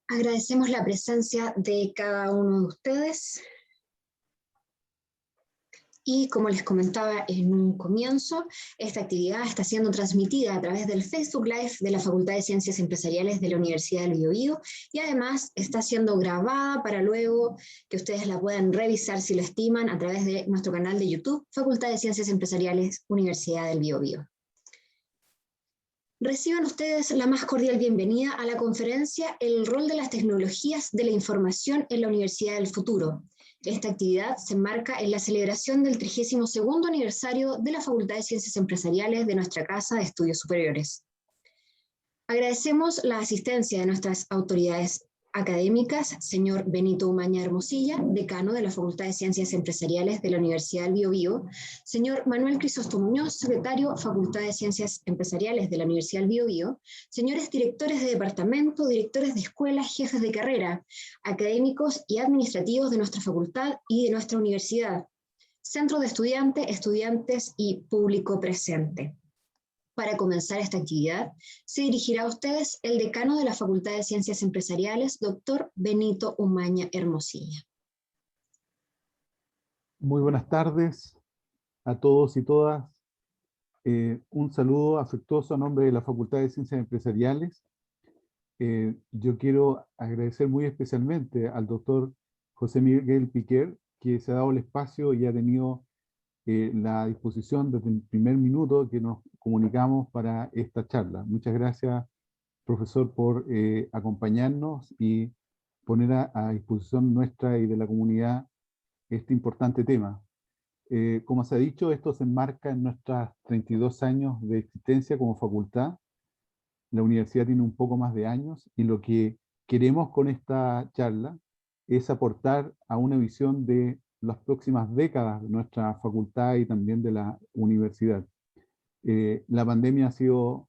Agradecemos la presencia de cada uno de ustedes. Y como les comentaba en un comienzo, esta actividad está siendo transmitida a través del Facebook Live de la Facultad de Ciencias Empresariales de la Universidad del Biobío y además está siendo grabada para luego que ustedes la puedan revisar si lo estiman a través de nuestro canal de YouTube, Facultad de Ciencias Empresariales, Universidad del Biobío. Reciban ustedes la más cordial bienvenida a la conferencia El rol de las tecnologías de la información en la Universidad del Futuro. Esta actividad se enmarca en la celebración del 32º aniversario de la Facultad de Ciencias Empresariales de nuestra Casa de Estudios Superiores. Agradecemos la asistencia de nuestras autoridades académicas, señor Benito Umaña Hermosilla, decano de la Facultad de Ciencias Empresariales de la Universidad del Biobío, señor Manuel Crisóstomo Muñoz, secretario, Facultad de Ciencias Empresariales de la Universidad del Biobío, señores directores de departamento, directores de escuelas, jefes de carrera, académicos y administrativos de nuestra facultad y de nuestra universidad, centro de estudiantes, estudiantes y público presente. Para comenzar esta actividad, se dirigirá a ustedes el decano de la Facultad de Ciencias Empresariales, doctor Benito Umaña Hermosilla. Muy buenas tardes a todos y todas. Un saludo afectuoso a nombre de la Facultad de Ciencias Empresariales. Yo quiero agradecer muy especialmente al doctor José Miguel Piquer, que se ha dado el espacio y ha tenido la disposición desde el primer minuto que nos comunicamos para esta charla. Muchas gracias, profesor, por acompañarnos y poner a disposición nuestra y de la comunidad este importante tema. Como se ha dicho, esto se enmarca en nuestros 32 años de existencia como facultad. La universidad tiene un poco más de años y lo que queremos con esta charla es aportar a una visión de las próximas décadas de nuestra facultad y también de la universidad. La pandemia ha sido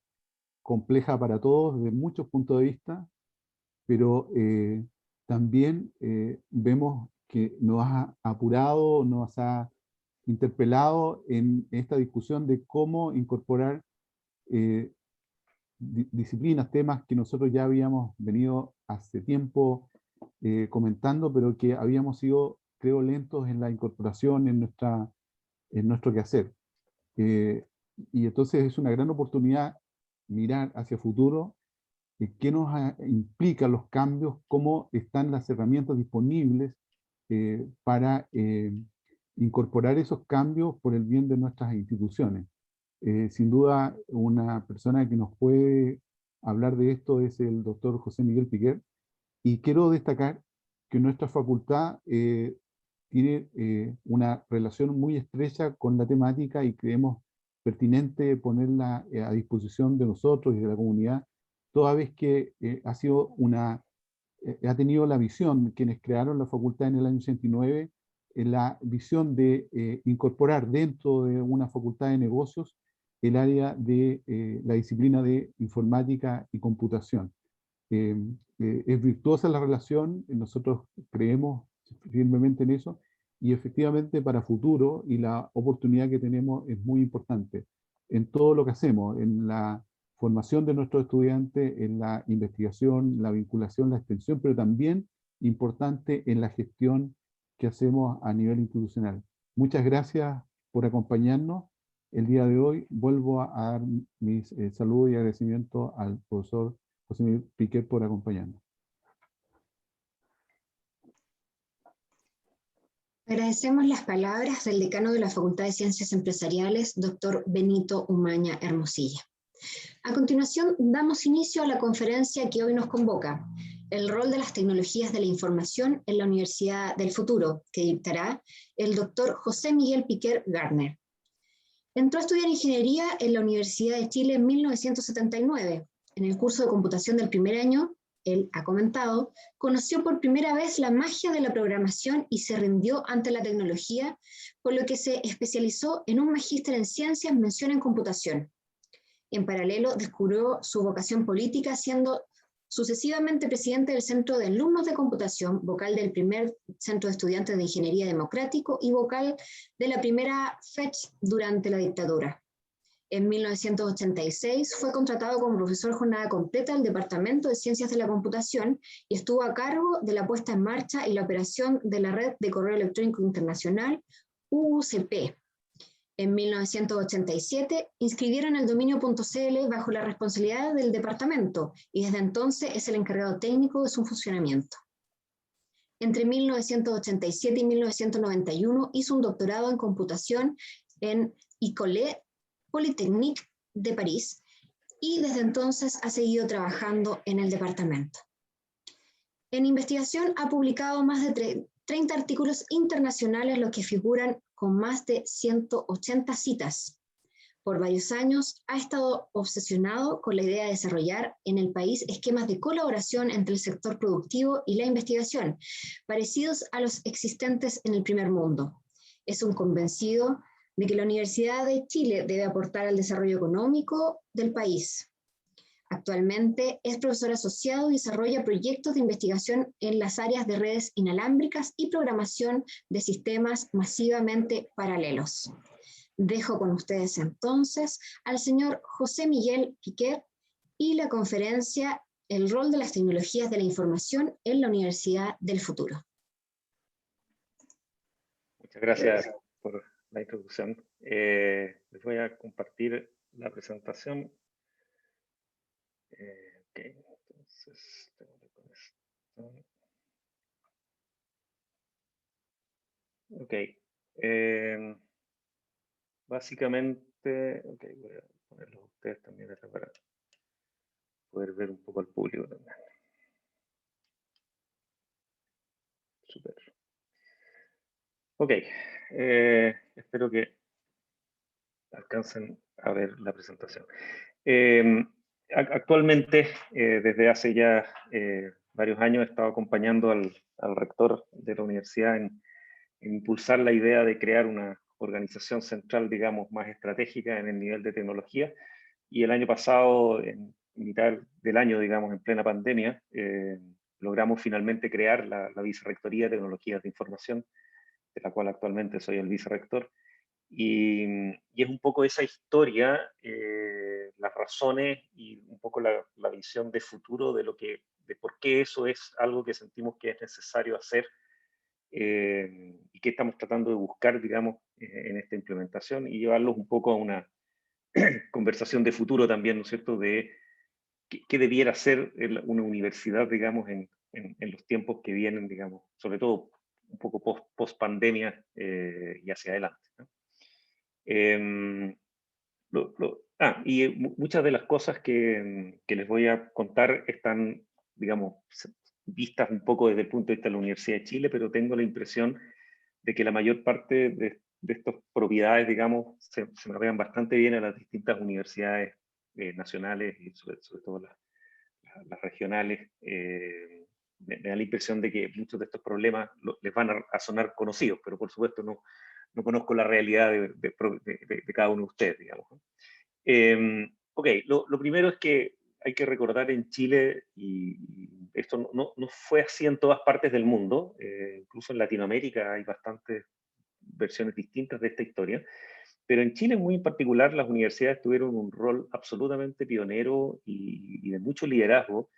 compleja para todos desde muchos puntos de vista, pero también vemos que nos ha apurado, nos ha interpelado en esta discusión de cómo incorporar disciplinas, temas que nosotros ya habíamos venido hace tiempo comentando, pero que habíamos sido, creo, lentos en la incorporación en nuestro quehacer. Y entonces es una gran oportunidad mirar hacia el futuro, qué nos implican los cambios, cómo están las herramientas disponibles para incorporar esos cambios por el bien de nuestras instituciones. Sin duda, una persona que nos puede hablar de esto es el doctor José Miguel Piquer, y quiero destacar que nuestra facultad tiene una relación muy estrecha con la temática y creemos pertinente ponerla a disposición de nosotros y de la comunidad, toda vez que ha tenido la visión, quienes crearon la facultad en el año 89, la visión de incorporar dentro de una facultad de negocios el área de la disciplina de informática y computación. Es virtuosa la relación, nosotros creemos firmemente en eso, y efectivamente para futuro y la oportunidad que tenemos es muy importante en todo lo que hacemos, en la formación de nuestros estudiantes, en la investigación, la vinculación, la extensión, pero también importante en la gestión que hacemos a nivel institucional. Muchas gracias por acompañarnos el día de hoy. Vuelvo a dar mis saludos y agradecimientos al profesor José Miguel Piquer por acompañarnos. Agradecemos las palabras del decano de la Facultad de Ciencias Empresariales, doctor Benito Umaña Hermosilla. A continuación, damos inicio a la conferencia que hoy nos convoca, El rol de las tecnologías de la información en la Universidad del Futuro, que dictará el doctor José Miguel Piquer Gardner. Entró a estudiar ingeniería en la Universidad de Chile en 1979. En el curso de computación del primer año, él ha comentado, conoció por primera vez la magia de la programación y se rindió ante la tecnología, por lo que se especializó en un magíster en ciencias, mención en computación. En paralelo, descubrió su vocación política, siendo sucesivamente presidente del Centro de Alumnos de Computación, vocal del primer Centro de Estudiantes de Ingeniería Democrático y vocal de la primera FECH durante la dictadura. En 1986 fue contratado como profesor jornada completa del Departamento de Ciencias de la Computación y estuvo a cargo de la puesta en marcha y la operación de la Red de Correo Electrónico Internacional, UCP. En 1987 inscribieron el dominio.cl bajo la responsabilidad del departamento y desde entonces es el encargado técnico de su funcionamiento. Entre 1987 y 1991 hizo un doctorado en computación en École Polytechnique de París y desde entonces ha seguido trabajando en el departamento. En investigación ha publicado más de 30 artículos internacionales, los que figuran con más de 180 citas. Por varios años ha estado obsesionado con la idea de desarrollar en el país esquemas de colaboración entre el sector productivo y la investigación, parecidos a los existentes en el primer mundo. Es un convencido de que la Universidad de Chile debe aportar al desarrollo económico del país. Actualmente es profesor asociado y desarrolla proyectos de investigación en las áreas de redes inalámbricas y programación de sistemas masivamente paralelos. Dejo con ustedes entonces al señor José Miguel Piquer y la conferencia El rol de las tecnologías de la información en la Universidad del Futuro. Muchas gracias por la introducción. Les voy a compartir la presentación. Ok, entonces tengo con esto. Ok. Básicamente, ok, voy a ponerlo a ustedes también para poder ver un poco al público también. Súper. Ok, espero que alcancen a ver la presentación. Actualmente, desde hace ya varios años, he estado acompañando al rector de la universidad en impulsar la idea de crear una organización central, digamos, más estratégica en el nivel de tecnología. Y el año pasado, en mitad del año, digamos, en plena pandemia, logramos finalmente crear la Vicerrectoría de Tecnologías de Información, de la cual actualmente soy el vicerrector. Y es un poco esa historia, las razones y un poco la visión de futuro de por qué eso es algo que sentimos que es necesario hacer y que estamos tratando de buscar, digamos, en esta implementación y llevarlos un poco a una conversación de futuro también, ¿no es cierto?, de qué debiera ser una universidad, digamos, en los tiempos que vienen, digamos, sobre todo un poco post-pandemia y hacia adelante, ¿no? Y muchas de las cosas que les voy a contar están, digamos, vistas un poco desde el punto de vista de la Universidad de Chile, pero tengo la impresión de que la mayor parte de estas propiedades, digamos, se mapean bastante bien a las distintas universidades nacionales y sobre todo las regionales. Me da la impresión de que muchos de estos problemas les van a sonar conocidos, pero por supuesto no conozco la realidad de cada uno de ustedes, digamos, ¿no? Ok, lo primero es que hay que recordar en Chile, y esto no fue así en todas partes del mundo, incluso en Latinoamérica hay bastantes versiones distintas de esta historia, pero en Chile muy en particular las universidades tuvieron un rol absolutamente pionero y de mucho liderazgo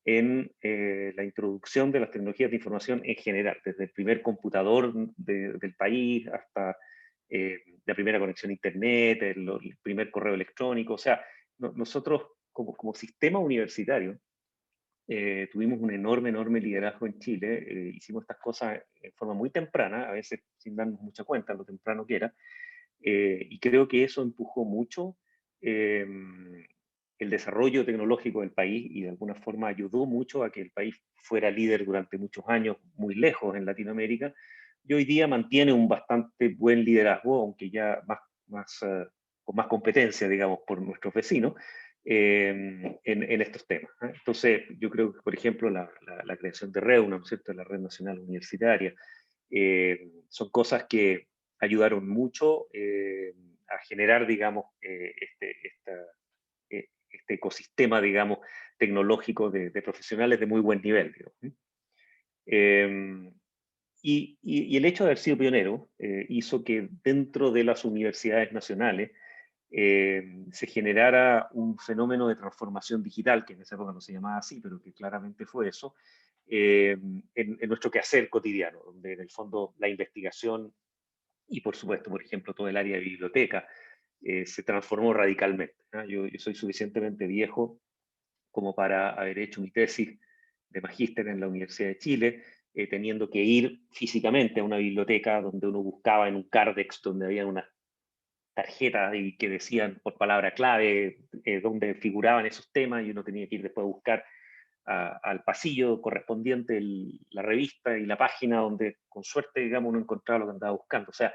en la introducción de las tecnologías de información en general, desde el primer computador del país hasta la primera conexión a Internet, el primer correo electrónico. O sea, nosotros como sistema universitario tuvimos un enorme liderazgo en Chile. Hicimos estas cosas en forma muy temprana, a veces sin darnos mucha cuenta lo temprano que era, y creo que eso empujó mucho el desarrollo tecnológico del país y de alguna forma ayudó mucho a que el país fuera líder durante muchos años, muy lejos en Latinoamérica, y hoy día mantiene un bastante buen liderazgo, aunque ya con más competencia, digamos, por nuestros vecinos, en estos temas, ¿eh? Entonces, yo creo que, por ejemplo, la creación de REUNA, ¿no es cierto?, la Red Nacional Universitaria, son cosas que ayudaron mucho a generar, digamos, este ecosistema, digamos, tecnológico de profesionales de muy buen nivel, digamos. Y el hecho de haber sido pionero hizo que dentro de las universidades nacionales se generara un fenómeno de transformación digital, que en esa época no se llamaba así, pero que claramente fue eso, en nuestro quehacer cotidiano, donde en el fondo la investigación y por supuesto, por ejemplo, todo el área de biblioteca se transformó radicalmente, ¿no? Yo soy suficientemente viejo como para haber hecho mi tesis de magíster en la Universidad de Chile, teniendo que ir físicamente a una biblioteca donde uno buscaba en un Cardex, donde había unas tarjetas y que decían por palabra clave donde figuraban esos temas, y uno tenía que ir después a buscar al pasillo correspondiente la revista y la página donde con suerte, digamos, uno encontraba lo que andaba buscando. O sea,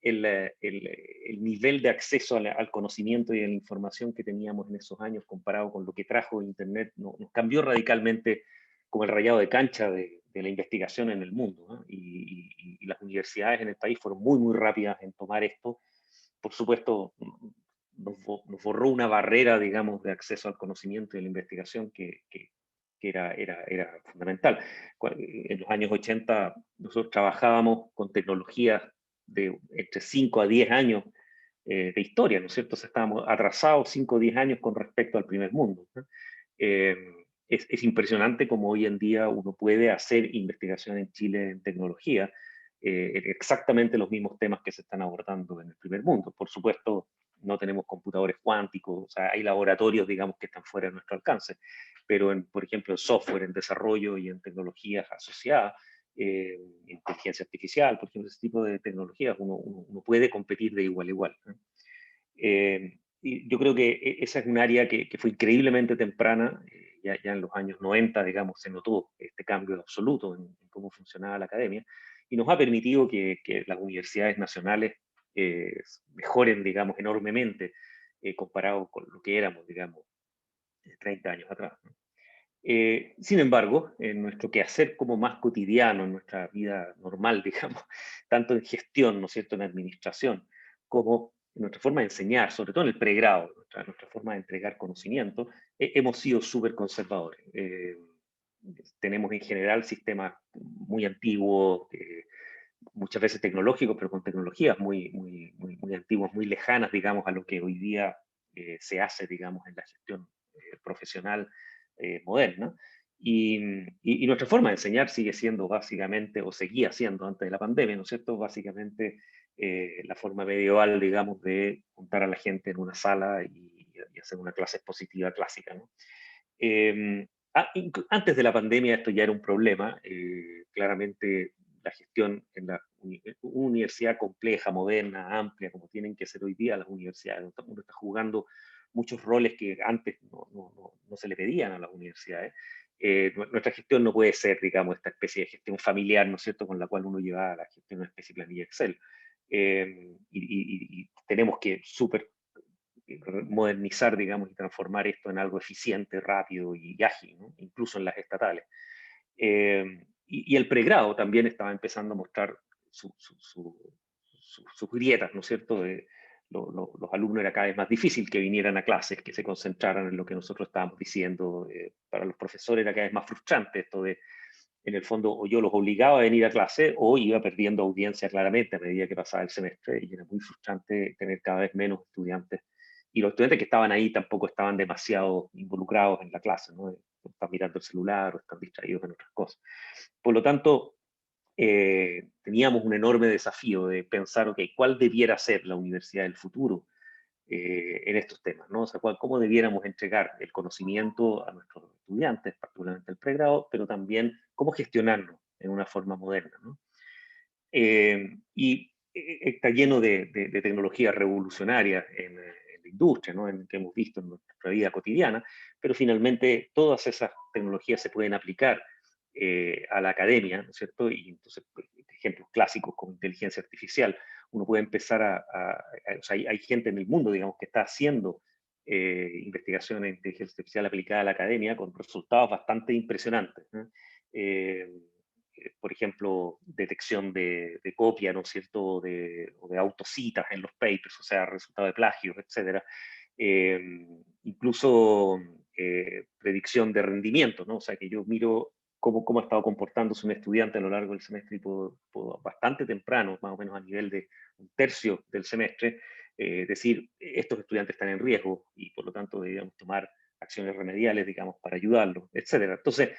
el nivel de acceso al conocimiento y a la información que teníamos en esos años comparado con lo que trajo Internet nos cambió radicalmente como el rayado de cancha de la investigación en el mundo, ¿no? Y las universidades en el país fueron muy, muy rápidas en tomar esto. Por supuesto, nos borró una barrera, digamos, de acceso al conocimiento y a la investigación que era fundamental. En los años 80 nosotros trabajábamos con tecnologías de entre 5 a 10 años de historia, ¿no es cierto? O sea, estábamos atrasados 5 o 10 años con respecto al primer mundo, ¿no? Es impresionante cómo hoy en día uno puede hacer investigación en Chile en tecnología, exactamente los mismos temas que se están abordando en el primer mundo. Por supuesto, no tenemos computadores cuánticos, o sea, hay laboratorios, digamos, que están fuera de nuestro alcance, pero, por ejemplo, en software, en desarrollo y en tecnologías asociadas, inteligencia artificial, por ejemplo, ese tipo de tecnologías, uno puede competir de igual a igual, ¿no? Y yo creo que esa es un área que fue increíblemente temprana, ya en los años 90, digamos, se notó este cambio absoluto en cómo funcionaba la academia, y nos ha permitido que las universidades nacionales mejoren, digamos, enormemente comparado con lo que éramos, digamos, 30 años atrás, ¿no? Sin embargo, en nuestro quehacer como más cotidiano, en nuestra vida normal, digamos, tanto en gestión, ¿no es cierto?, en administración, como en nuestra forma de enseñar, sobre todo en el pregrado, nuestra forma de entregar conocimiento, hemos sido súper conservadores. Tenemos en general sistemas muy antiguos, muchas veces tecnológicos, pero con tecnologías muy antiguas, muy lejanas, digamos, a lo que hoy día se hace, digamos, en la gestión profesional moderna. Y nuestra forma de enseñar sigue siendo básicamente, o seguía siendo antes de la pandemia, ¿no es cierto? Básicamente la forma medieval, digamos, de juntar a la gente en una sala y hacer una clase expositiva clásica, ¿no? Antes de la pandemia esto ya era un problema. Claramente la gestión en la universidad compleja, moderna, amplia, como tienen que ser hoy día las universidades. Uno está jugando muchos roles que antes no se le pedían a las universidades. Nuestra gestión no puede ser, digamos, esta especie de gestión familiar, ¿no es cierto?, con la cual uno lleva a la gestión una especie de planilla Excel. Y tenemos que modernizar, digamos, y transformar esto en algo eficiente, rápido y ágil, ¿no? Incluso en las estatales. Y el pregrado también estaba empezando a mostrar sus grietas, ¿no es cierto? Los alumnos era cada vez más difícil que vinieran a clases, que se concentraran en lo que nosotros estábamos diciendo. Para los profesores era cada vez más frustrante esto de, en el fondo, o yo los obligaba a venir a clase o iba perdiendo audiencia claramente a medida que pasaba el semestre, y era muy frustrante tener cada vez menos estudiantes. Y los estudiantes que estaban ahí tampoco estaban demasiado involucrados en la clase, ¿no? Están mirando el celular o están distraídos en otras cosas. Por lo tanto, teníamos un enorme desafío de pensar, ok, ¿cuál debiera ser la universidad del futuro en estos temas, ¿no? O sea, cómo debiéramos entregar el conocimiento a nuestros estudiantes, particularmente el pregrado, pero también cómo gestionarlo en una forma moderna, ¿no? Y está lleno de tecnologías revolucionarias en la industria, ¿no? Que hemos visto en nuestra vida cotidiana, pero finalmente todas esas tecnologías se pueden aplicar a la academia, ¿no es cierto? Y entonces, ejemplos clásicos como inteligencia artificial, uno puede empezar o sea, hay gente en el mundo, digamos, que está haciendo investigación en inteligencia artificial aplicada a la academia con resultados bastante impresionantes, ¿no? Por ejemplo, detección de copia, ¿no es cierto?, o de autocitas en los papers, o sea, resultado de plagios, etcétera. Incluso predicción de rendimiento, ¿no? O sea, que yo miro cómo ha estado comportándose un estudiante a lo largo del semestre y puedo bastante temprano, más o menos a nivel de un tercio del semestre, decir, estos estudiantes están en riesgo y por lo tanto deberíamos tomar acciones remediales, digamos, para ayudarlos, etcétera. Entonces,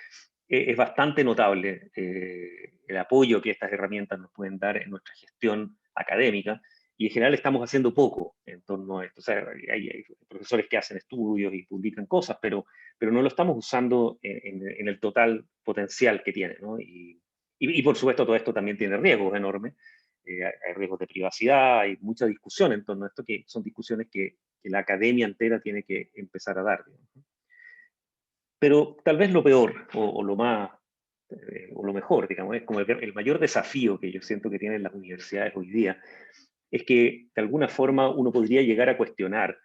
es bastante notable el apoyo que estas herramientas nos pueden dar en nuestra gestión académica, y en general estamos haciendo poco en torno a esto. O sea, hay profesores que hacen estudios y publican cosas, pero no lo estamos usando en el total potencial que tiene, ¿no? Y por supuesto todo esto también tiene riesgos enormes. Hay riesgos de privacidad, hay mucha discusión en torno a esto, que son discusiones que la academia entera tiene que empezar a dar, digamos. Pero tal vez lo peor, o lo más, o lo mejor, digamos, es como el mayor desafío que yo siento que tienen las universidades hoy día, es que de alguna forma uno podría llegar a cuestionar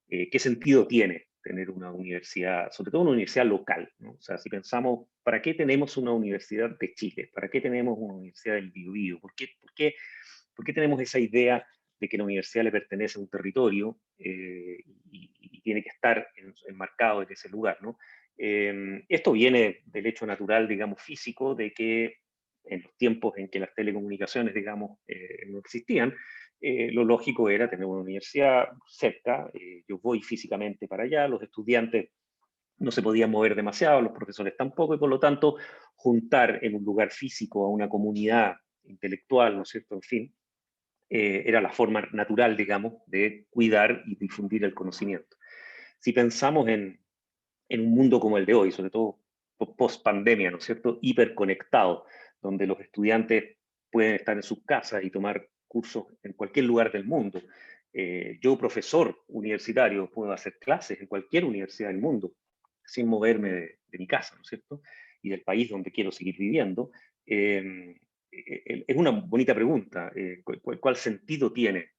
qué sentido tiene tener una universidad, sobre todo una universidad local, ¿no? O sea, si pensamos, ¿para qué tenemos una universidad de Chile? ¿Para qué tenemos una universidad del Biobío? ¿Por qué tenemos esa idea de que la universidad le pertenece a un territorio y tiene que estar enmarcado en ese lugar, ¿no? Esto viene del hecho natural, digamos, físico, de que en los tiempos en que las telecomunicaciones, digamos, no existían, lo lógico era tener una universidad cerca. Yo voy físicamente para allá, los estudiantes no se podían mover demasiado, los profesores tampoco, y por lo tanto juntar en un lugar físico a una comunidad intelectual, ¿no es cierto? En fin, era la forma natural, digamos, de cuidar y difundir el conocimiento. Si pensamos en un mundo como el de hoy, sobre todo post pandemia, ¿no es cierto?, hiperconectado, donde los estudiantes pueden estar en sus casas y tomar cursos en cualquier lugar del mundo. Yo, profesor universitario, puedo hacer clases en cualquier universidad del mundo sin moverme de mi casa, ¿no es cierto?, y del país donde quiero seguir viviendo. Es una bonita pregunta. ¿Cuál sentido tiene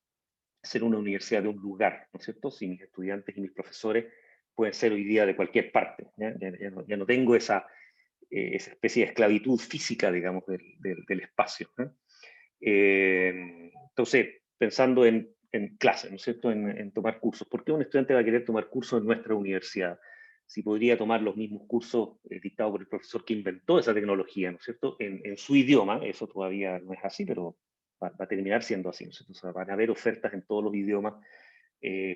ser una universidad de un lugar, ¿no es cierto?, si mis estudiantes y mis profesores pueden ser hoy día de cualquier parte? Ya no tengo esa especie de esclavitud física, digamos, del espacio, ¿no? Entonces, pensando en clases, ¿no es cierto?, en tomar cursos. ¿Por qué un estudiante va a querer tomar cursos en nuestra universidad? Si podría tomar los mismos cursos dictados por el profesor que inventó esa tecnología, ¿no es cierto?, en su idioma. Eso todavía no es así, pero va a terminar siendo así, ¿no es cierto? O sea, van a haber ofertas en todos los idiomas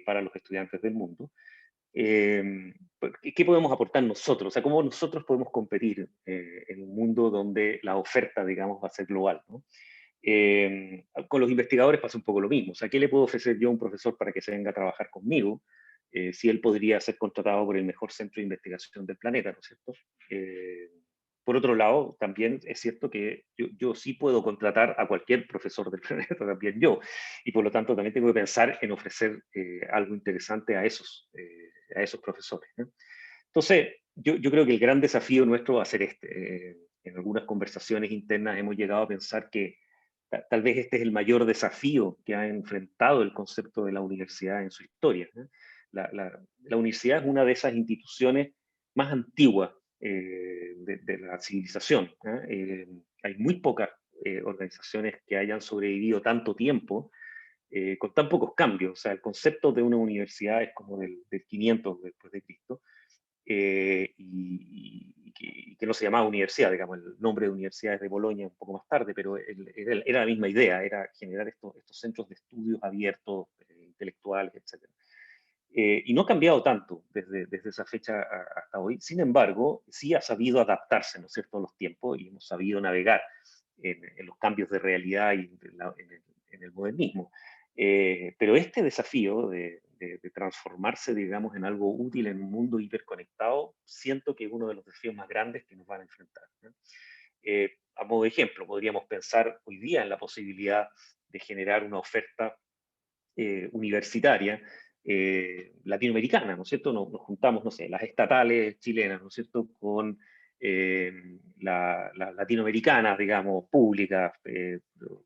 para los estudiantes del mundo. ¿Qué podemos aportar nosotros? O sea, ¿cómo nosotros podemos competir en un mundo donde la oferta, digamos, va a ser global, ¿no? Con los investigadores pasa un poco lo mismo. O sea, ¿qué le puedo ofrecer yo a un profesor para que se venga a trabajar conmigo si él podría ser contratado por el mejor centro de investigación del planeta, ¿no es cierto? Por otro lado, también es cierto que yo sí puedo contratar a cualquier profesor del planeta, también yo, y por lo tanto también tengo que pensar en ofrecer algo interesante a esos profesores, ¿no? Entonces, yo creo que el gran desafío nuestro va a ser este. En algunas conversaciones internas hemos llegado a pensar que tal vez este es el mayor desafío que ha enfrentado el concepto de la universidad en su historia, ¿no? La universidad es una de esas instituciones más antiguas de la civilización, ¿no? Hay muy pocas organizaciones que hayan sobrevivido tanto tiempo con tan pocos cambios. O sea, el concepto de una universidad es como del 500 después de Cristo, y que no se llamaba universidad, digamos. El nombre de universidad es de Bolonia un poco más tarde, pero era la misma idea, era generar estos centros de estudios abiertos, intelectuales, etc. Y no ha cambiado tanto desde esa fecha hasta hoy. Sin embargo, sí ha sabido adaptarse, ¿no es cierto?, a los tiempos, y hemos sabido navegar en los cambios de realidad y en el modernismo. Pero este desafío de transformarse, digamos, en algo útil en un mundo hiperconectado, siento que es uno de los desafíos más grandes que nos van a enfrentar, ¿no? A modo de ejemplo, podríamos pensar hoy día en la posibilidad de generar una oferta universitaria latinoamericana, ¿no es cierto? Nos juntamos, no sé, las estatales chilenas, ¿no es cierto?, con las latinoamericanas, digamos, públicas,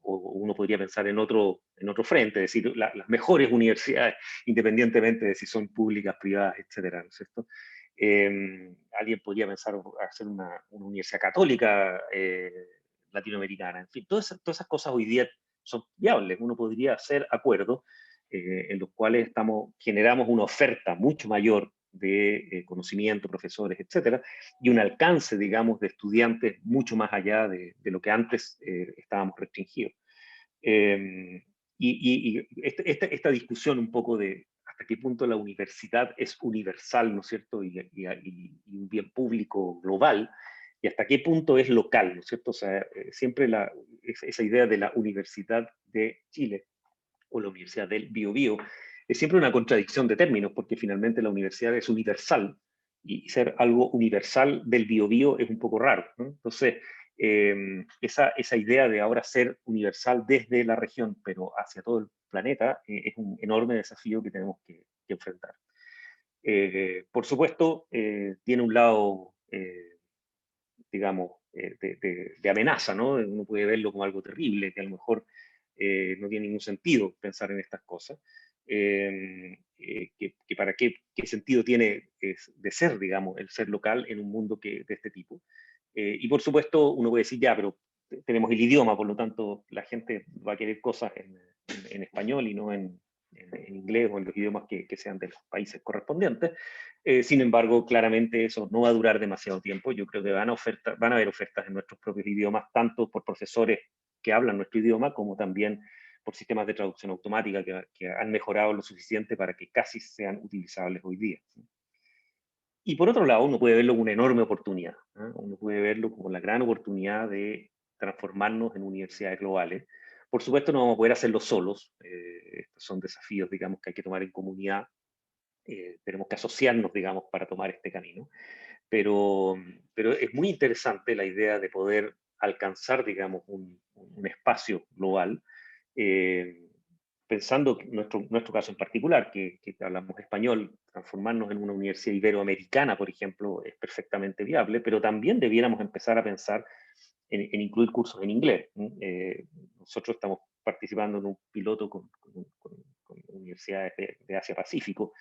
o uno podría pensar en otro frente, es decir, las mejores universidades, independientemente de si son públicas, privadas, etcétera, ¿no es cierto? Alguien podría pensar hacer una universidad católica latinoamericana. En fin, todas esas cosas hoy día son viables. Uno podría hacer acuerdos en los cuales generamos una oferta mucho mayor de conocimiento, profesores, etcétera, y un alcance, digamos, de estudiantes mucho más allá de lo que antes estábamos restringidos. esta discusión un poco de hasta qué punto la universidad es universal, ¿no es cierto? Y un bien público global, y hasta qué punto es local, ¿no es cierto? O sea, siempre esa idea de la Universidad de Chile o la Universidad del Biobío es siempre una contradicción de términos, porque finalmente la universidad es universal, y ser algo universal del Biobío es un poco raro, ¿no? Entonces, esa idea de ahora ser universal desde la región, pero hacia todo el planeta, es un enorme desafío que tenemos que enfrentar. Por supuesto, tiene un lado, digamos, de amenaza, ¿no? Uno puede verlo como algo terrible, que a lo mejor no tiene ningún sentido pensar en estas cosas. Que para qué sentido tiene de ser, digamos, el ser local en un mundo de este tipo. Y por supuesto, uno puede decir, ya, pero tenemos el idioma, por lo tanto, la gente va a querer cosas en español y no en inglés o en los idiomas que sean de los países correspondientes. Sin embargo, claramente eso no va a durar demasiado tiempo. Yo creo que van a haber ofertas en nuestros propios idiomas, tanto por profesores que hablan nuestro idioma, como también por sistemas de traducción automática que han mejorado lo suficiente para que casi sean utilizables hoy día. Y por otro lado, uno puede verlo como una enorme oportunidad, ¿eh? Uno puede verlo como la gran oportunidad de transformarnos en universidades globales. Por supuesto, no vamos a poder hacerlo solos. Estos son desafíos, digamos, que hay que tomar en comunidad. Tenemos que asociarnos, digamos, para tomar este camino. Pero es muy interesante la idea de poder alcanzar, digamos, un espacio global, pensando que nuestro caso en particular, que hablamos español, transformarnos en una universidad iberoamericana, por ejemplo, es perfectamente viable, pero también debiéramos empezar a pensar en incluir cursos en inglés. Nosotros estamos participando en un piloto con universidades de Asia-Pacífico,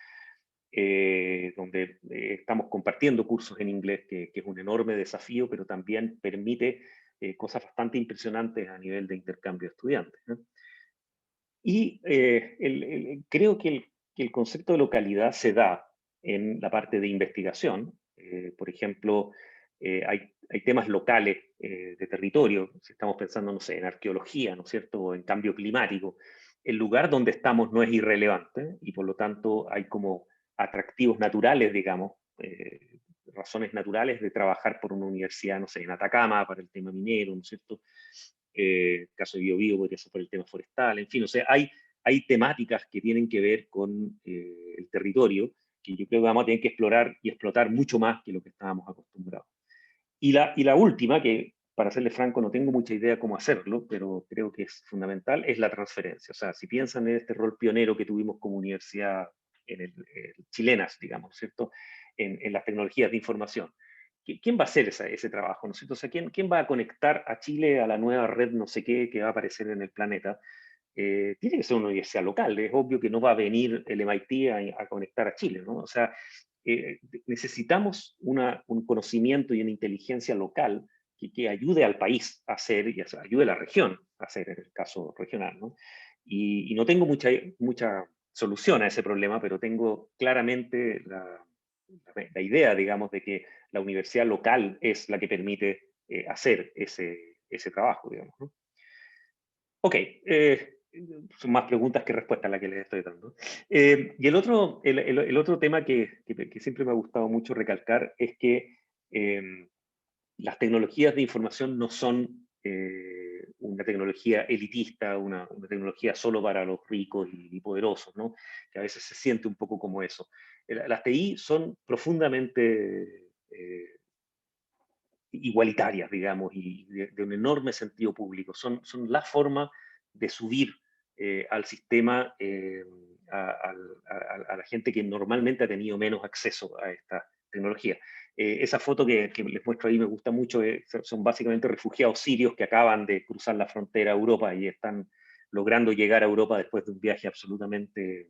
donde estamos compartiendo cursos en inglés, que es un enorme desafío, pero también permite cosas bastante impresionantes a nivel de intercambio de estudiantes, ¿no? Y creo que el concepto de localidad se da en la parte de investigación. Por ejemplo, hay temas locales de territorio, si estamos pensando, no sé, en arqueología, ¿no es cierto?, o en cambio climático. El lugar donde estamos no es irrelevante y por lo tanto hay como atractivos naturales, digamos, razones naturales de trabajar por una universidad, no sé, en Atacama para el tema minero, ¿no es cierto? Caso de Biobío podría ser por el tema forestal, en fin, o sea, hay temáticas que tienen que ver con el territorio que yo creo que vamos a tener que explorar y explotar mucho más que lo que estábamos acostumbrados. Y la última, que para serle franco no tengo mucha idea cómo hacerlo, pero creo que es fundamental, es la transferencia. O sea, si piensan en este rol pionero que tuvimos como universidad chilenas, digamos, ¿cierto?, en las tecnologías de información. ¿Quién va a hacer ese trabajo? ¿No es cierto? O sea, ¿quién va a conectar a Chile a la nueva red no sé qué que va a aparecer en el planeta? Tiene que ser una universidad local. Es obvio que no va a venir el MIT a conectar a Chile, ¿no? O sea, necesitamos un conocimiento y una inteligencia local que ayude al país a hacer y ayude a la región a hacer, en el caso regional, ¿no? Y no tengo mucha solución a ese problema, pero tengo claramente la idea, digamos, de que la universidad local es la que permite hacer ese trabajo, digamos, ¿no? Ok, son más preguntas que respuestas las que les estoy dando. Y el otro tema que siempre me ha gustado mucho recalcar es que las tecnologías de información no son una tecnología elitista, una tecnología solo para los ricos y poderosos, ¿no? Que a veces se siente un poco como eso. Las TI son profundamente igualitarias, digamos, y de un enorme sentido público. Son la forma de subir al sistema a la gente que normalmente ha tenido menos acceso a esta tecnología. Esa foto que les muestro ahí me gusta mucho. Son básicamente refugiados sirios que acaban de cruzar la frontera a Europa y están logrando llegar a Europa después de un viaje absolutamente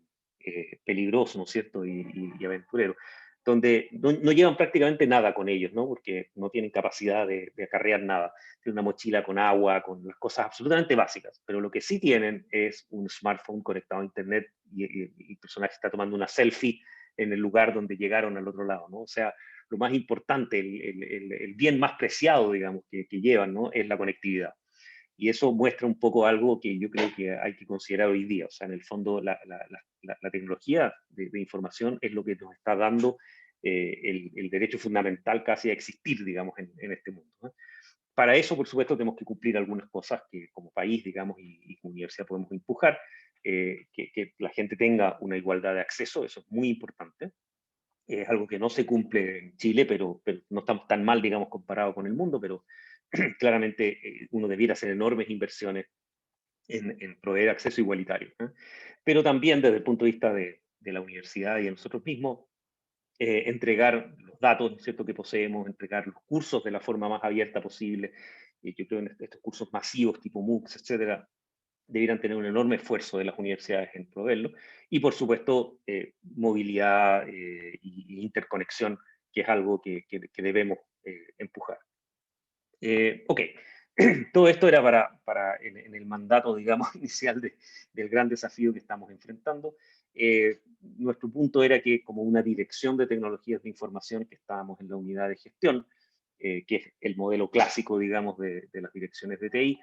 peligroso, ¿no es cierto?, y aventurero, donde no llevan prácticamente nada con ellos, ¿no? Porque no tienen capacidad de acarrear nada. Tienen una mochila con agua, con las cosas absolutamente básicas, pero lo que sí tienen es un smartphone conectado a internet y el personaje está tomando una selfie en el lugar donde llegaron al otro lado, ¿no? O sea, lo más importante, el bien más preciado, digamos, que llevan, ¿no?, es la conectividad. Y eso muestra un poco algo que yo creo que hay que considerar hoy día. O sea, en el fondo, la tecnología de información es lo que nos está dando el derecho fundamental casi a existir, digamos, en este mundo, ¿no? Para eso, por supuesto, tenemos que cumplir algunas cosas que como país, digamos, y como universidad podemos empujar, que la gente tenga una igualdad de acceso, eso es muy importante. Es algo que no se cumple en Chile, pero no estamos tan mal, digamos, comparado con el mundo, pero claramente uno debiera hacer enormes inversiones en proveer acceso igualitario, ¿eh? Pero también desde el punto de vista de la universidad y de nosotros mismos, entregar los datos, ¿no es cierto?, que poseemos, entregar los cursos de la forma más abierta posible. Yo creo en estos cursos masivos tipo MOOCs, etcétera, debieran tener un enorme esfuerzo de las universidades en proveerlo. Y por supuesto, movilidad y interconexión, que es algo que debemos empujar. Ok, todo esto era para en el mandato, digamos, inicial del gran desafío que estamos enfrentando. Nuestro punto era que como una dirección de tecnologías de información, que estábamos en la unidad de gestión, que es el modelo clásico, digamos, de las direcciones de TI,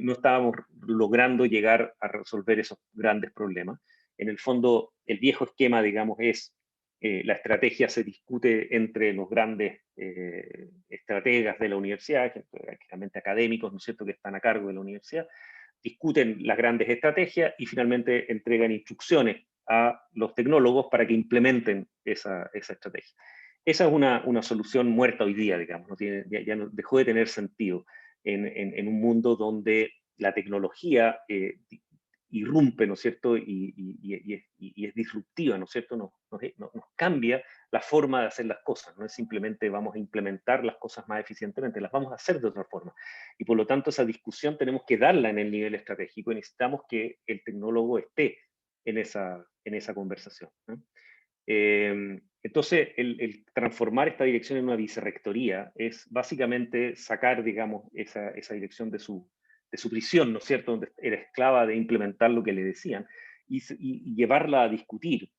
no estábamos logrando llegar a resolver esos grandes problemas. En el fondo, el viejo esquema, digamos, es la estrategia se discute entre los grandes estrategas de la universidad, generalmente académicos, ¿no es cierto?, que están a cargo de la universidad, discuten las grandes estrategias y finalmente entregan instrucciones a los tecnólogos para que implementen esa estrategia. Esa es una solución muerta hoy día, digamos, no tiene, ya no, dejó de tener sentido en un mundo donde la tecnología irrumpe, ¿no es cierto?, y es disruptiva, ¿no es cierto?, nos cambia la forma de hacer las cosas, no es simplemente vamos a implementar las cosas más eficientemente, las vamos a hacer de otra forma. Y por lo tanto esa discusión tenemos que darla en el nivel estratégico y necesitamos que el tecnólogo esté en esa conversación, ¿no? Entonces, el transformar esta dirección en una vicerrectoría es básicamente sacar, digamos, esa dirección de su prisión, ¿no es cierto?, donde era esclava de implementar lo que le decían, y llevarla a discutir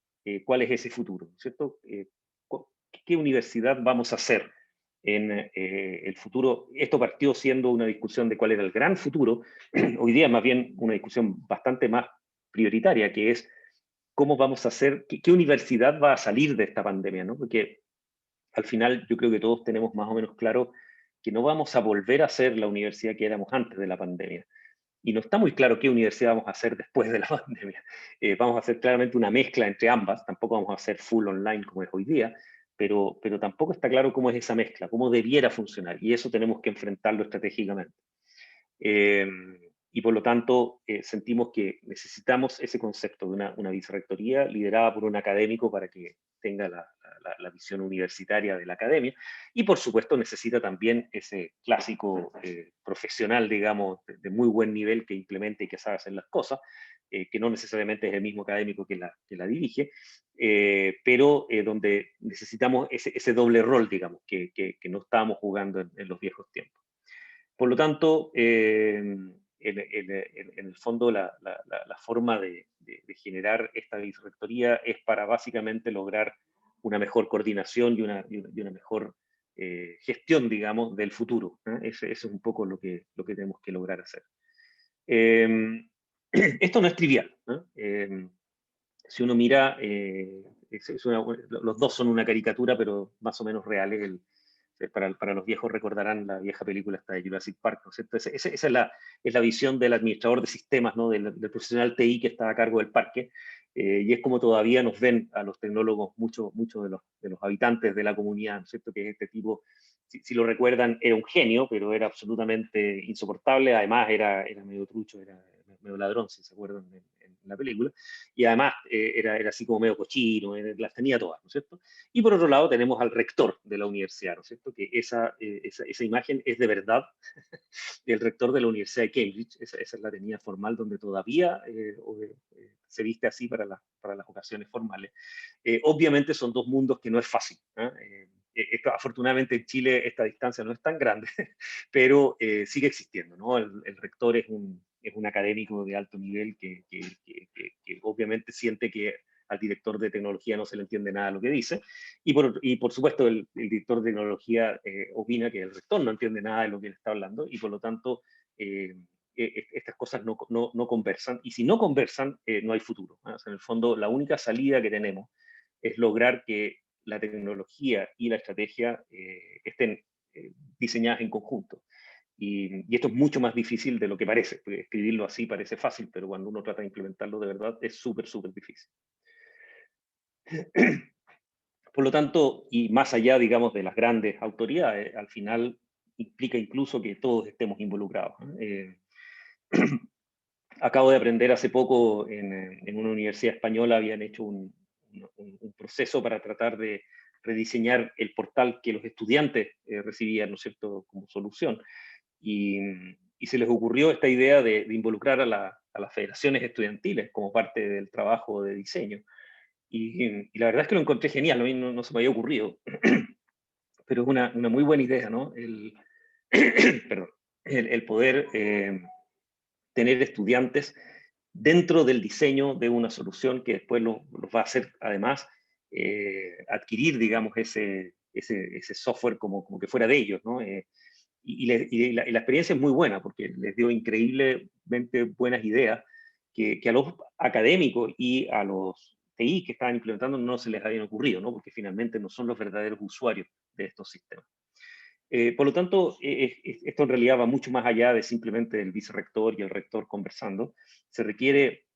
cuál es ese futuro, ¿no es cierto? ¿Qué universidad vamos a hacer en el futuro? Esto partió siendo una discusión de cuál era el gran futuro, hoy día más bien una discusión bastante más prioritaria, que es cómo vamos a hacer, qué universidad va a salir de esta pandemia, ¿no? Porque al final yo creo que todos tenemos más o menos claro que no vamos a volver a ser la universidad que éramos antes de la pandemia. Y no está muy claro qué universidad vamos a hacer después de la pandemia. Vamos a hacer claramente una mezcla entre ambas, tampoco vamos a hacer full online como es hoy día, pero tampoco está claro cómo es esa mezcla, cómo debiera funcionar, y eso tenemos que enfrentarlo estratégicamente. Y por lo tanto, sentimos que necesitamos ese concepto de una vicerrectoría liderada por un académico para que tenga la visión universitaria de la academia. Y por supuesto necesita también ese clásico profesional, digamos, de muy buen nivel que implemente y que sabe hacer las cosas, que no necesariamente es el mismo académico que la dirige, pero donde necesitamos ese doble rol, digamos, que no estábamos jugando en los viejos tiempos. Por lo tanto, en el fondo la forma de generar esta vicerrectoría es para básicamente lograr una mejor coordinación y una mejor gestión, digamos, del futuro, ¿eh? Eso es un poco lo que tenemos que lograr hacer. Esto no es trivial, ¿no? Si uno mira, los dos son una caricatura, pero más o menos reales. Para los viejos recordarán la vieja película esta de Jurassic Park, ¿no es cierto? Esa es la visión del administrador de sistemas, ¿no? Del profesional TI que está a cargo del parque, y es como todavía nos ven a los tecnólogos, muchos de los habitantes de la comunidad, ¿no es cierto? Que este tipo, si lo recuerdan, era un genio, pero era absolutamente insoportable, además era medio trucho, era medio ladrón, si se acuerdan en la película, y además era así como medio cochino, las tenía todas, ¿no es cierto? Y por otro lado tenemos al rector de la universidad, ¿no es cierto? Que esa imagen es de verdad del rector de la Universidad de Cambridge. Esa es la tenida formal donde todavía se viste así para las ocasiones formales. Obviamente son dos mundos que no es fácil, ¿eh? Afortunadamente en Chile esta distancia no es tan grande, pero sigue existiendo, ¿no? El rector es un académico de alto nivel que obviamente siente que al director de tecnología no se le entiende nada de lo que dice, y por supuesto el director de tecnología opina que el rector no entiende nada de lo que él está hablando, y por lo tanto es estas cosas no conversan, y si no conversan, no hay futuro. O sea, en el fondo, la única salida que tenemos es lograr que la tecnología y la estrategia estén diseñadas en conjunto. Y esto es mucho más difícil de lo que parece, porque escribirlo así parece fácil, pero cuando uno trata de implementarlo de verdad es súper, súper difícil. Por lo tanto, y más allá, digamos, de las grandes autoridades, al final implica incluso que todos estemos involucrados. Acabo de aprender hace poco en una universidad española, habían hecho un proceso para tratar de rediseñar el portal que los estudiantes recibían, ¿no es cierto?, como solución. Y se les ocurrió esta idea de involucrar a las federaciones estudiantiles como parte del trabajo de diseño. Y la verdad es que lo encontré genial, a mí no se me había ocurrido, pero es una muy buena idea, ¿no? Perdón, el poder tener estudiantes dentro del diseño de una solución que después los va a hacer, además, adquirir, digamos, ese software como que fuera de ellos, ¿no? Y la experiencia es muy buena porque les dio increíblemente buenas ideas que a los académicos y a los TI que estaban implementando no se les habían ocurrido, ¿no? Porque finalmente no son los verdaderos usuarios de estos sistemas. Por lo tanto, esto en realidad va mucho más allá de simplemente el vicerrector y el rector conversando. Se requiere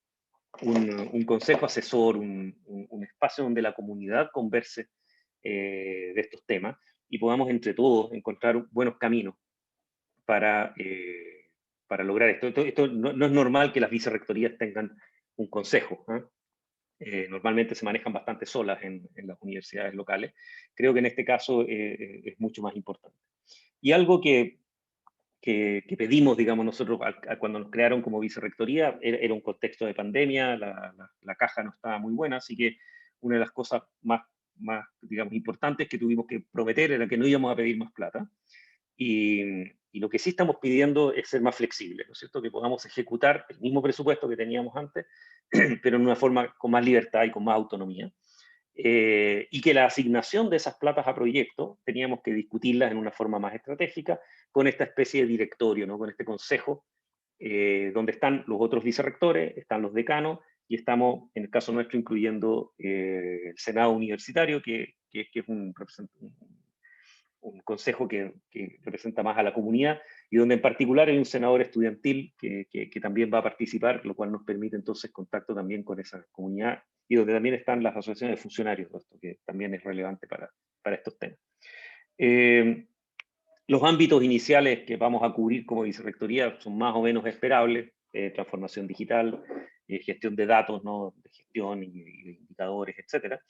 un consejo asesor, un espacio donde la comunidad converse de estos temas y podamos entre todos encontrar buenos caminos para lograr esto. Esto no es normal que las vicerrectorías tengan un consejo, ¿eh? Normalmente se manejan bastante solas en las universidades locales. Creo que en este caso es mucho más importante. Y algo que pedimos, digamos, nosotros cuando nos crearon como vicerrectoría, era un contexto de pandemia, la caja no estaba muy buena, así que una de las cosas más, digamos, importantes que tuvimos que prometer era que no íbamos a pedir más plata. Y lo que sí estamos pidiendo es ser más flexibles, ¿no es cierto? Que podamos ejecutar el mismo presupuesto que teníamos antes, pero en una forma con más libertad y con más autonomía. Y que la asignación de esas platas a proyectos teníamos que discutirlas en una forma más estratégica con esta especie de directorio, ¿no? Con este consejo, donde están los otros vicerrectores, están los decanos, y estamos, en el caso nuestro, incluyendo el Senado Universitario, que es un consejo que representa más a la comunidad, y donde en particular hay un senador estudiantil que también va a participar, lo cual nos permite entonces contacto también con esa comunidad, y donde también están las asociaciones de funcionarios, esto que también es relevante para estos temas. Los ámbitos iniciales que vamos a cubrir como vicerrectoría son más o menos esperables: transformación digital, gestión de datos, ¿no? De gestión y de indicadores, etcétera.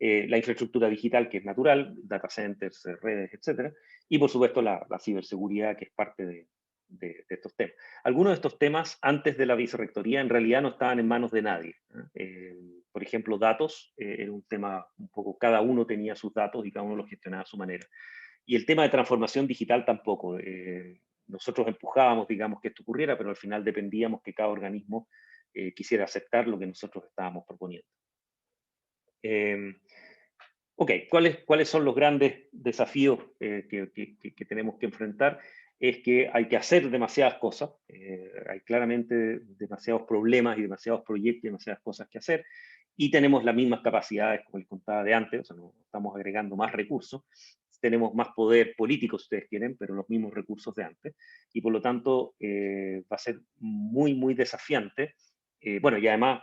La infraestructura digital, que es natural, data centers, redes, etcétera. Y por supuesto la ciberseguridad, que es parte de estos temas. Algunos de estos temas, antes de la vicerrectoría, en realidad no estaban en manos de nadie. Por ejemplo, datos, era un tema un poco, cada uno tenía sus datos y cada uno los gestionaba a su manera. Y el tema de transformación digital tampoco. Nosotros empujábamos, digamos, que esto ocurriera, pero al final dependíamos que cada organismo quisiera aceptar lo que nosotros estábamos proponiendo. Ok, ¿cuáles son los grandes desafíos que tenemos que enfrentar? Es que hay que hacer demasiadas cosas, hay claramente demasiados problemas y demasiados proyectos y demasiadas cosas que hacer, y tenemos las mismas capacidades, como les contaba de antes, o sea, no estamos agregando más recursos, tenemos más poder político, si ustedes quieren, pero los mismos recursos de antes, y por lo tanto va a ser muy, muy desafiante. Bueno, y además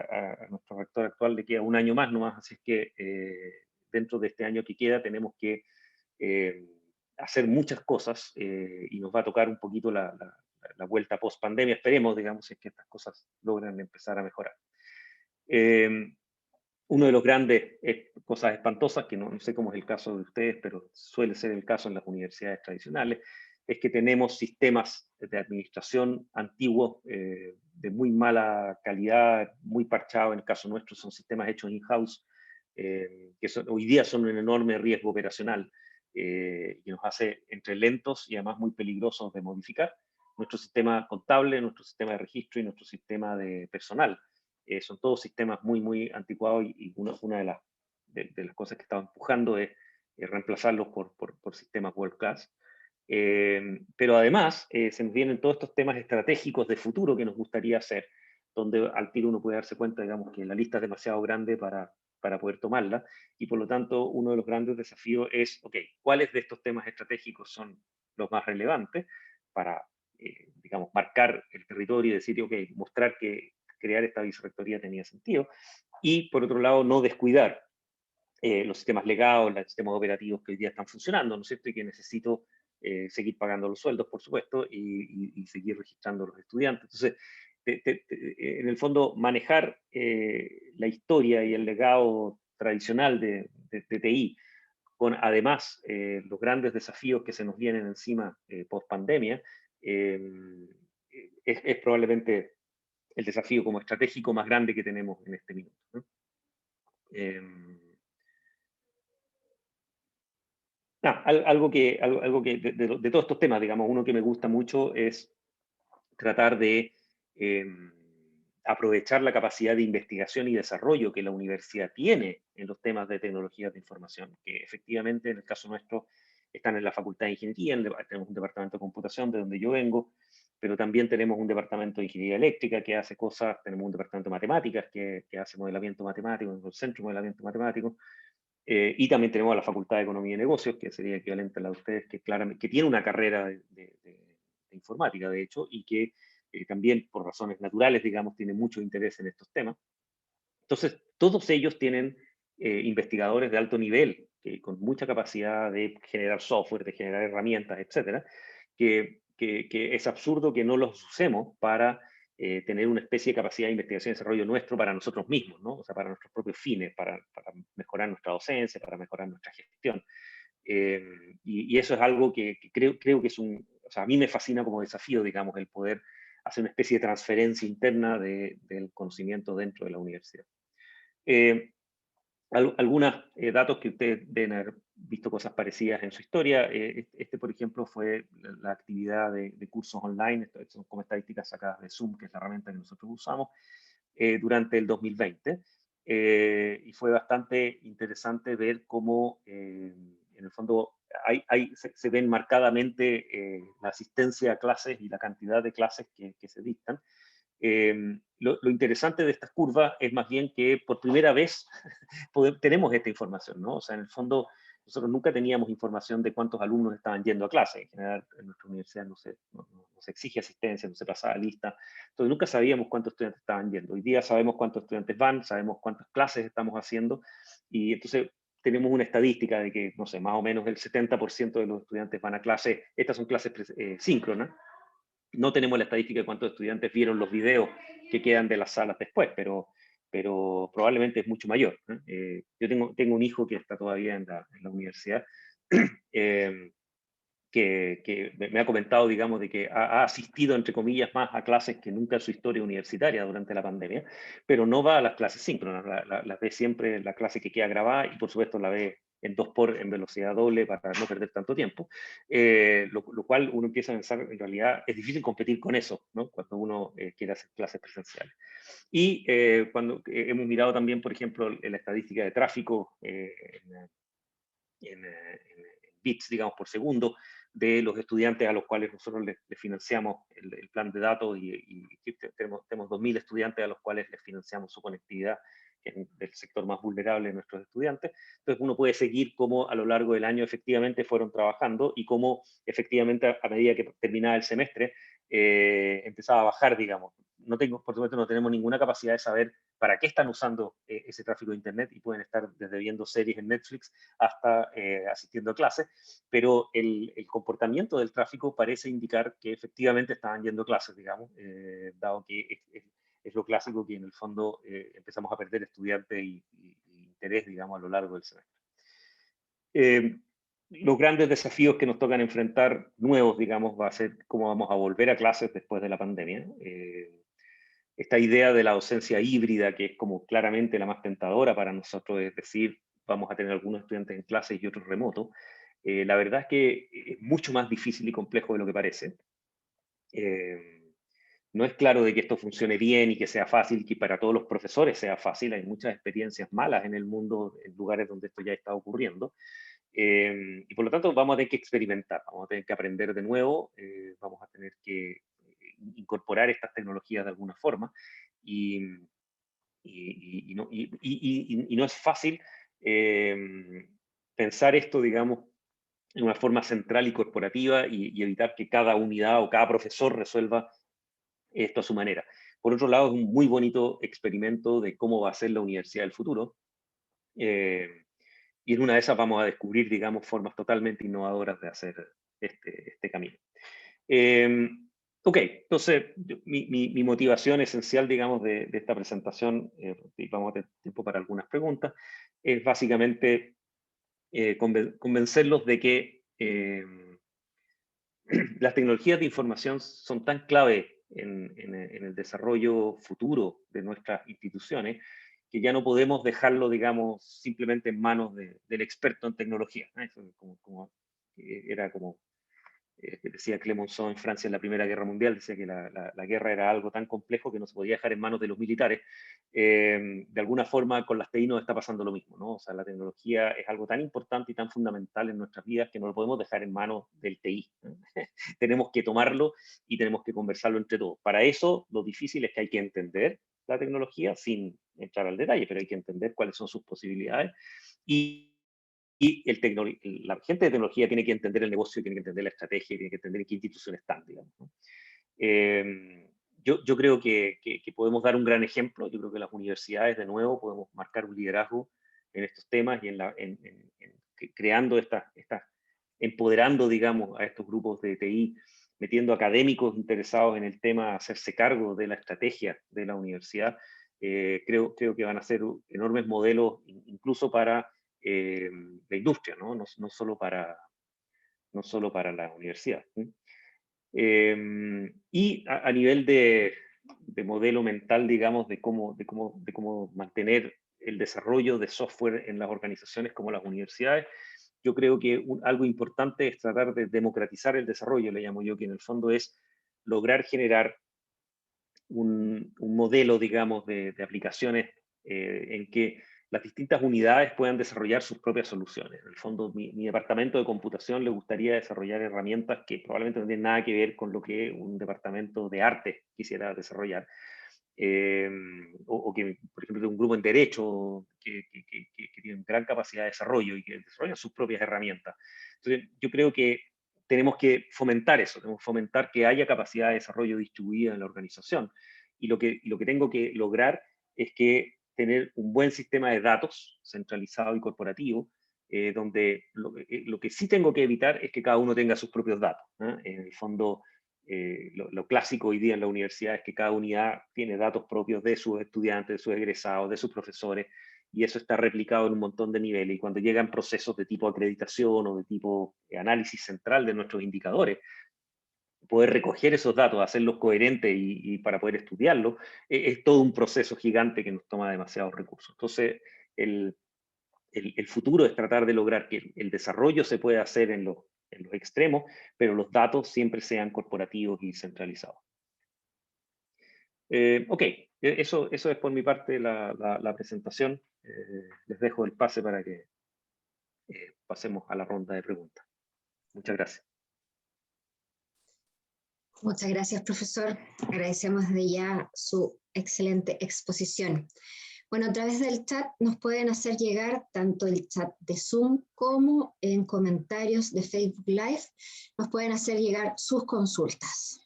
a nuestro rector actual le queda un año más nomás, así es que dentro de este año que queda tenemos que hacer muchas cosas y nos va a tocar un poquito la vuelta post-pandemia, esperemos, digamos, es que estas cosas logran empezar a mejorar. Uno de los grandes cosas espantosas, que no sé cómo es el caso de ustedes, pero suele ser el caso en las universidades tradicionales, es que tenemos sistemas de administración antiguos de muy mala calidad, muy parchados. En el caso nuestro son sistemas hechos in-house, que hoy día son un enorme riesgo operacional y nos hace entre lentos y además muy peligrosos de modificar. Nuestro sistema contable, nuestro sistema de registro y nuestro sistema de personal son todos sistemas muy, muy anticuados, y una de las cosas que estaba empujando es reemplazarlos por sistemas world class. Pero además se nos vienen todos estos temas estratégicos de futuro que nos gustaría hacer, donde al tiro uno puede darse cuenta, digamos, que la lista es demasiado grande para poder tomarla, y por lo tanto uno de los grandes desafíos es, ok, ¿cuáles de estos temas estratégicos son los más relevantes para, digamos, marcar el territorio y decir, ok, mostrar que crear esta vicerrectoría tenía sentido, y por otro lado no descuidar los sistemas legados, los sistemas operativos que hoy día están funcionando, ¿no es cierto? Y que necesito seguir pagando los sueldos, por supuesto, y seguir registrando los estudiantes. Entonces, en el fondo, manejar la historia y el legado tradicional de TI, con además los grandes desafíos que se nos vienen encima post pandemia, es probablemente el desafío como estratégico más grande que tenemos en este minuto, ¿no? Algo que de todos estos temas, digamos, uno que me gusta mucho es tratar de aprovechar la capacidad de investigación y desarrollo que la universidad tiene en los temas de tecnologías de información, que efectivamente en el caso nuestro están en la Facultad de Ingeniería, tenemos un departamento de computación de donde yo vengo, pero también tenemos un departamento de ingeniería eléctrica que hace cosas, tenemos un departamento de matemáticas que hace modelamiento matemático, un centro de modelamiento matemático, y también tenemos la Facultad de Economía y Negocios, que sería equivalente a la de ustedes, que claramente que tiene una carrera de informática, de hecho, y que también por razones naturales, digamos, tiene mucho interés en estos temas. Entonces, todos ellos tienen investigadores de alto nivel, con mucha capacidad de generar software, de generar herramientas, etcétera, que es absurdo que no los usemos para tener una especie de capacidad de investigación y desarrollo nuestro para nosotros mismos, ¿no? O sea, para nuestros propios fines, para mejorar nuestra docencia, para mejorar nuestra gestión. Y eso es algo que creo que es o sea, a mí me fascina como desafío, digamos, el poder hacer una especie de transferencia interna del conocimiento dentro de la universidad. Algunos datos que ustedes deben haber visto cosas parecidas en su historia. Por ejemplo, fue la actividad de cursos online. Esto son como estadísticas sacadas de Zoom, que es la herramienta que nosotros usamos, durante el 2020. Y fue bastante interesante ver cómo, en el fondo, se ven marcadamente la asistencia a clases y la cantidad de clases que se dictan. Lo interesante de estas curvas es más bien que por primera vez tenemos esta información, ¿no? O sea, en el fondo, nosotros nunca teníamos información de cuántos alumnos estaban yendo a clase. En general, en nuestra universidad no se exige asistencia, no se pasaba lista. Entonces, nunca sabíamos cuántos estudiantes estaban yendo. Hoy día sabemos cuántos estudiantes van, sabemos cuántas clases estamos haciendo, y entonces tenemos una estadística de que, no sé, más o menos el 70% de los estudiantes van a clase. Estas son clases síncronas. No tenemos la estadística de cuántos estudiantes vieron los videos que quedan de las salas después, pero probablemente es mucho mayor, ¿no? Yo tengo un hijo que está todavía en la universidad, que me ha comentado, digamos, de que ha asistido, entre comillas, más a clases que nunca en su historia universitaria durante la pandemia, pero no va a las clases síncronas, la ve siempre la clase que queda grabada, y por supuesto la ve en velocidad doble para no perder tanto tiempo, lo cual uno empieza a pensar, en realidad es difícil competir con eso, ¿no? Cuando uno quiere hacer clases presenciales. Y cuando hemos mirado también, por ejemplo, la estadística de tráfico en bits, digamos, por segundo, de los estudiantes a los cuales nosotros les financiamos el plan de datos, y tenemos 2.000 estudiantes a los cuales les financiamos su conectividad, que es del sector más vulnerable de nuestros estudiantes. Entonces uno puede seguir cómo a lo largo del año efectivamente fueron trabajando, y cómo efectivamente a medida que terminaba el semestre empezaba a bajar, digamos. Por supuesto, no tenemos ninguna capacidad de saber para qué están usando ese tráfico de Internet, y pueden estar desde viendo series en Netflix hasta asistiendo a clases, pero el comportamiento del tráfico parece indicar que efectivamente estaban yendo a clases, digamos, dado que es lo clásico que en el fondo empezamos a perder estudiantes y interés, digamos, a lo largo del semestre. Los grandes desafíos que nos tocan enfrentar nuevos, digamos, va a ser cómo vamos a volver a clases después de la pandemia. Esta idea de la docencia híbrida, que es como claramente la más tentadora para nosotros, es decir, vamos a tener algunos estudiantes en clases y otros remotos, la verdad es que es mucho más difícil y complejo de lo que parece. No es claro de que esto funcione bien y que sea fácil, que para todos los profesores sea fácil. Hay muchas experiencias malas en el mundo, en lugares donde esto ya está ocurriendo. Y por lo tanto vamos a tener que experimentar, vamos a tener que aprender de nuevo, vamos a tener que incorporar estas tecnologías de alguna forma, y no es fácil pensar esto, digamos, en una forma central y corporativa y evitar que cada unidad o cada profesor resuelva esto a su manera. Por otro lado, es un muy bonito experimento de cómo va a ser la universidad del futuro. Y en una de esas vamos a descubrir, digamos, formas totalmente innovadoras de hacer este camino. Ok, entonces mi motivación esencial, digamos, de esta presentación, y vamos a tener tiempo para algunas preguntas, es básicamente convencerlos de que las tecnologías de información son tan clave en el desarrollo futuro de nuestras instituciones que ya no podemos dejarlo, digamos, simplemente en manos del experto en tecnología. Eso era como decía Clemenceau en Francia en la Primera Guerra Mundial, decía que la guerra era algo tan complejo que no se podía dejar en manos de los militares. De alguna forma con las TI nos está pasando lo mismo, ¿no? O sea, la tecnología es algo tan importante y tan fundamental en nuestras vidas que no lo podemos dejar en manos del TI, ¿no? Tenemos que tomarlo y tenemos que conversarlo entre todos. Para eso, lo difícil es que hay que entender la tecnología sin entrar al detalle, pero hay que entender cuáles son sus posibilidades y la gente de tecnología tiene que entender el negocio, tiene que entender la estrategia, tiene que entender en qué instituciones están, digamos, ¿no? Yo creo que podemos dar un gran ejemplo. Yo creo que las universidades, de nuevo, podemos marcar un liderazgo en estos temas y creando empoderando, digamos, a estos grupos de TI, metiendo académicos interesados en el tema, hacerse cargo de la estrategia de la universidad. Creo que van a ser enormes modelos, incluso para la industria, ¿no? No solo para la universidad. Y a nivel de modelo mental, digamos, de cómo mantener el desarrollo de software en las organizaciones como las universidades, yo creo que algo importante es tratar de democratizar el desarrollo, le llamo yo, que en el fondo es lograr generar un modelo, digamos, de aplicaciones en que las distintas unidades puedan desarrollar sus propias soluciones. En el fondo, mi departamento de computación le gustaría desarrollar herramientas que probablemente no tienen nada que ver con lo que un departamento de arte quisiera desarrollar. O que, por ejemplo, un grupo en derecho que tiene gran capacidad de desarrollo y que desarrollan sus propias herramientas. Entonces, yo creo que tenemos que fomentar eso, tenemos que fomentar que haya capacidad de desarrollo distribuida en la organización. Y lo que tengo que lograr es que tener un buen sistema de datos centralizado y corporativo, donde lo que sí tengo que evitar es que cada uno tenga sus propios datos, ¿eh? En el fondo, lo clásico hoy día en la universidad es que cada unidad tiene datos propios de sus estudiantes, de sus egresados, de sus profesores, y eso está replicado en un montón de niveles. Y cuando llegan procesos de tipo acreditación o de tipo análisis central de nuestros indicadores, poder recoger esos datos, hacerlos coherentes y para poder estudiarlos, es todo un proceso gigante que nos toma demasiados recursos. Entonces, el futuro es tratar de lograr que el desarrollo se pueda hacer en los extremos, pero los datos siempre sean corporativos y centralizados. Ok, eso es por mi parte la presentación. Les dejo el pase para que pasemos a la ronda de preguntas. Muchas gracias. Muchas gracias, profesor. Agradecemos desde ya su excelente exposición. Bueno, a través del chat nos pueden hacer llegar tanto el chat de Zoom como en comentarios de Facebook Live. Nos pueden hacer llegar sus consultas.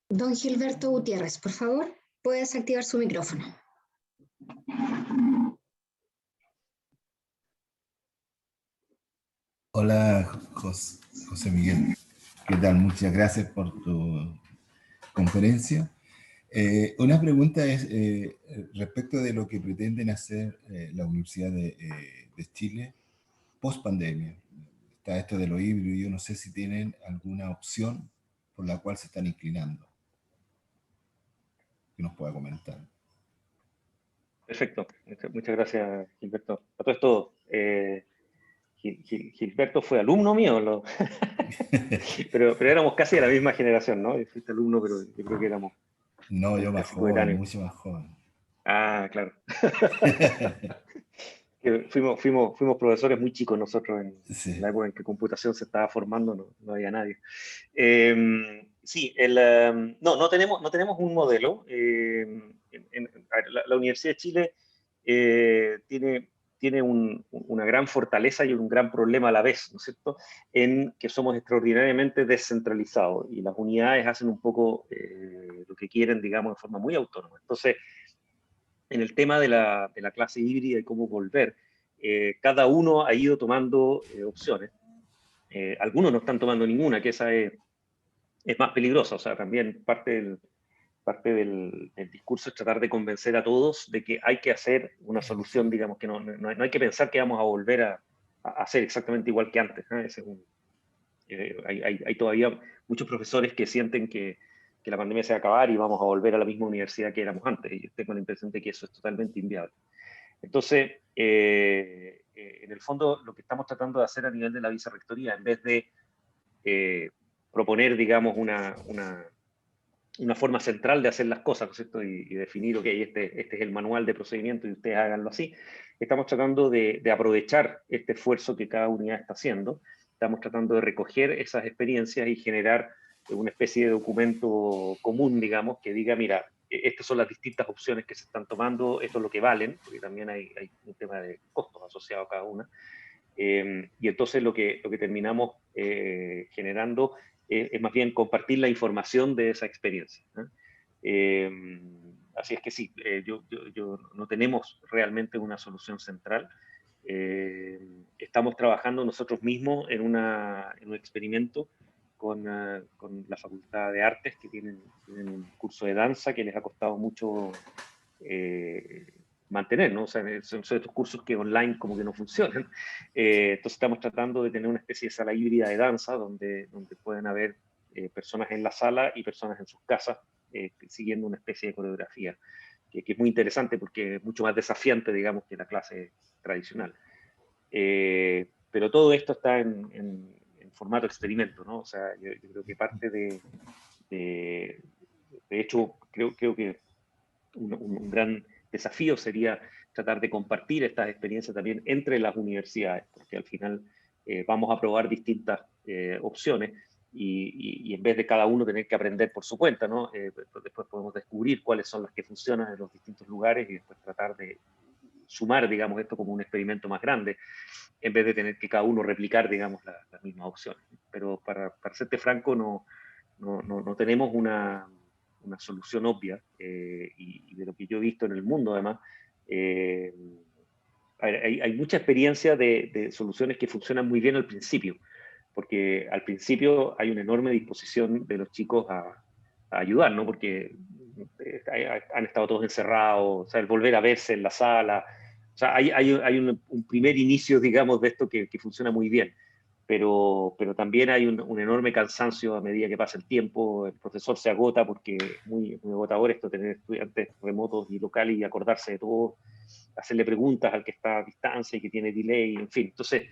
Don Gilberto Gutiérrez, por favor, puedes activar su micrófono. Hola, José Miguel. ¿Qué tal? Muchas gracias por tu conferencia. Una pregunta es respecto de lo que pretenden hacer la Universidad de Chile post pandemia. Está esto de lo híbrido y yo no sé si tienen alguna opción por la cual se están inclinando. Que nos pueda comentar. Perfecto. Muchas gracias, Gilberto. A todo esto, Gilberto fue alumno mío, pero éramos casi de la misma generación, ¿no? Fuiste alumno, pero yo creo que éramos... No, yo más joven, mucho más joven. Ah, claro. Fuimos profesores muy chicos nosotros en la época en que computación se estaba formando, no había nadie. Sí, no tenemos un modelo. La Universidad de Chile tiene una gran fortaleza y un gran problema a la vez, ¿no es cierto?, en que somos extraordinariamente descentralizados y las unidades hacen un poco lo que quieren, digamos, de forma muy autónoma. Entonces, en el tema de la clase híbrida y cómo volver, cada uno ha ido tomando opciones. Algunos no están tomando ninguna, que esa es más peligrosa. O sea, también parte del discurso es tratar de convencer a todos de que hay que hacer una solución, digamos, que no hay que pensar que vamos a volver a hacer exactamente igual que antes, ¿no? Hay todavía muchos profesores que sienten que la pandemia se va a acabar y vamos a volver a la misma universidad que éramos antes. Y yo tengo la impresión de que eso es totalmente inviable. Entonces, en el fondo, lo que estamos tratando de hacer a nivel de la vicerrectoría, en vez de proponer, digamos, una forma central de hacer las cosas, ¿no es cierto? Y definir, ok, este es el manual de procedimiento y ustedes háganlo así, estamos tratando de aprovechar este esfuerzo que cada unidad está haciendo. Estamos tratando de recoger esas experiencias y generar una especie de documento común, digamos, que diga, mira, estas son las distintas opciones que se están tomando, esto es lo que valen, porque también hay un tema de costos asociados a cada una. Y entonces lo que terminamos generando es más bien compartir la información de esa experiencia, ¿no? Así es que sí, no tenemos realmente una solución central. Estamos trabajando nosotros mismos en un experimento con la Facultad de Artes, que tienen un curso de danza que les ha costado mucho mantener, ¿no? O sea, son estos cursos que online como que no funcionan. Entonces estamos tratando de tener una especie de sala híbrida de danza donde pueden haber personas en la sala y personas en sus casas siguiendo una especie de coreografía, que es muy interesante porque es mucho más desafiante, digamos, que la clase tradicional. Pero todo esto está en formato experimento, ¿no? O sea, yo creo que parte de hecho, creo que un gran desafío sería tratar de compartir estas experiencias también entre las universidades, porque al final vamos a probar distintas opciones y en vez de cada uno tener que aprender por su cuenta, ¿no? Después podemos descubrir cuáles son las que funcionan en los distintos lugares y después tratar de sumar, digamos, esto como un experimento más grande, en vez de tener que cada uno replicar, digamos, las mismas opciones. Pero para serte franco, no tenemos una solución obvia, y de lo que yo he visto en el mundo, además, hay mucha experiencia de soluciones que funcionan muy bien al principio, porque al principio hay una enorme disposición de los chicos a ayudar, ¿no? Porque han estado todos encerrados, o sea, el volver a verse en la sala, o sea, hay un primer inicio, digamos, de esto que funciona muy bien. Pero también hay un enorme cansancio a medida que pasa el tiempo, el profesor se agota porque es muy agotador esto, tener estudiantes remotos y locales y acordarse de todo, hacerle preguntas al que está a distancia y que tiene delay, en fin. Entonces,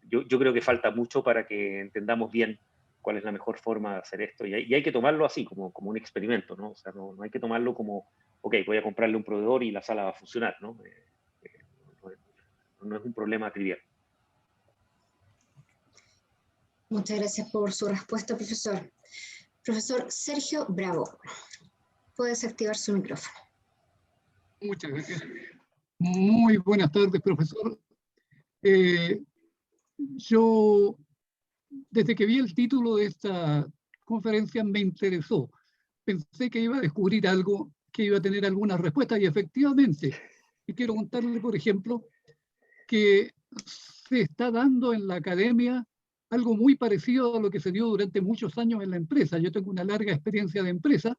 yo creo que falta mucho para que entendamos bien cuál es la mejor forma de hacer esto, y hay que tomarlo así, como un experimento, ¿no? O sea, no hay que tomarlo como, ok, voy a comprarle un proveedor y la sala va a funcionar, ¿no? No es un problema trivial. Muchas gracias por su respuesta, profesor. Profesor Sergio Bravo, puedes activar su micrófono. Muchas gracias. Muy buenas tardes, profesor. Yo, desde que vi el título de esta conferencia, me interesó. Pensé que iba a descubrir algo, que iba a tener alguna respuesta, y efectivamente. Y quiero contarle, por ejemplo, que se está dando en la academia algo muy parecido a lo que se dio durante muchos años en la empresa. Yo tengo una larga experiencia de empresa,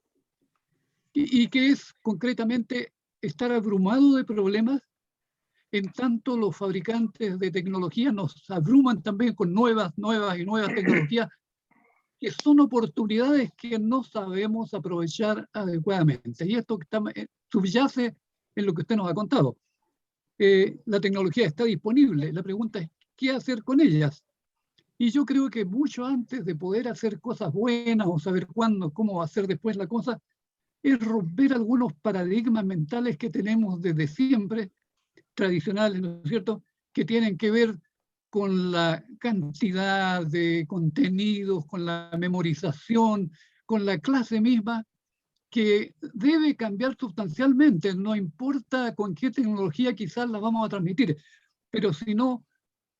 y que es concretamente estar abrumado de problemas en tanto los fabricantes de tecnología nos abruman también con nuevas tecnologías que son oportunidades que no sabemos aprovechar adecuadamente. Y esto subyace en lo que usted nos ha contado. La tecnología está disponible, la pregunta es ¿qué hacer con ellas? Y yo creo que mucho antes de poder hacer cosas buenas o saber cuándo, cómo hacer después la cosa, es romper algunos paradigmas mentales que tenemos desde siempre, tradicionales, ¿no es cierto?, que tienen que ver con la cantidad de contenidos, con la memorización, con la clase misma, que debe cambiar sustancialmente. No importa con qué tecnología quizás la vamos a transmitir, pero si no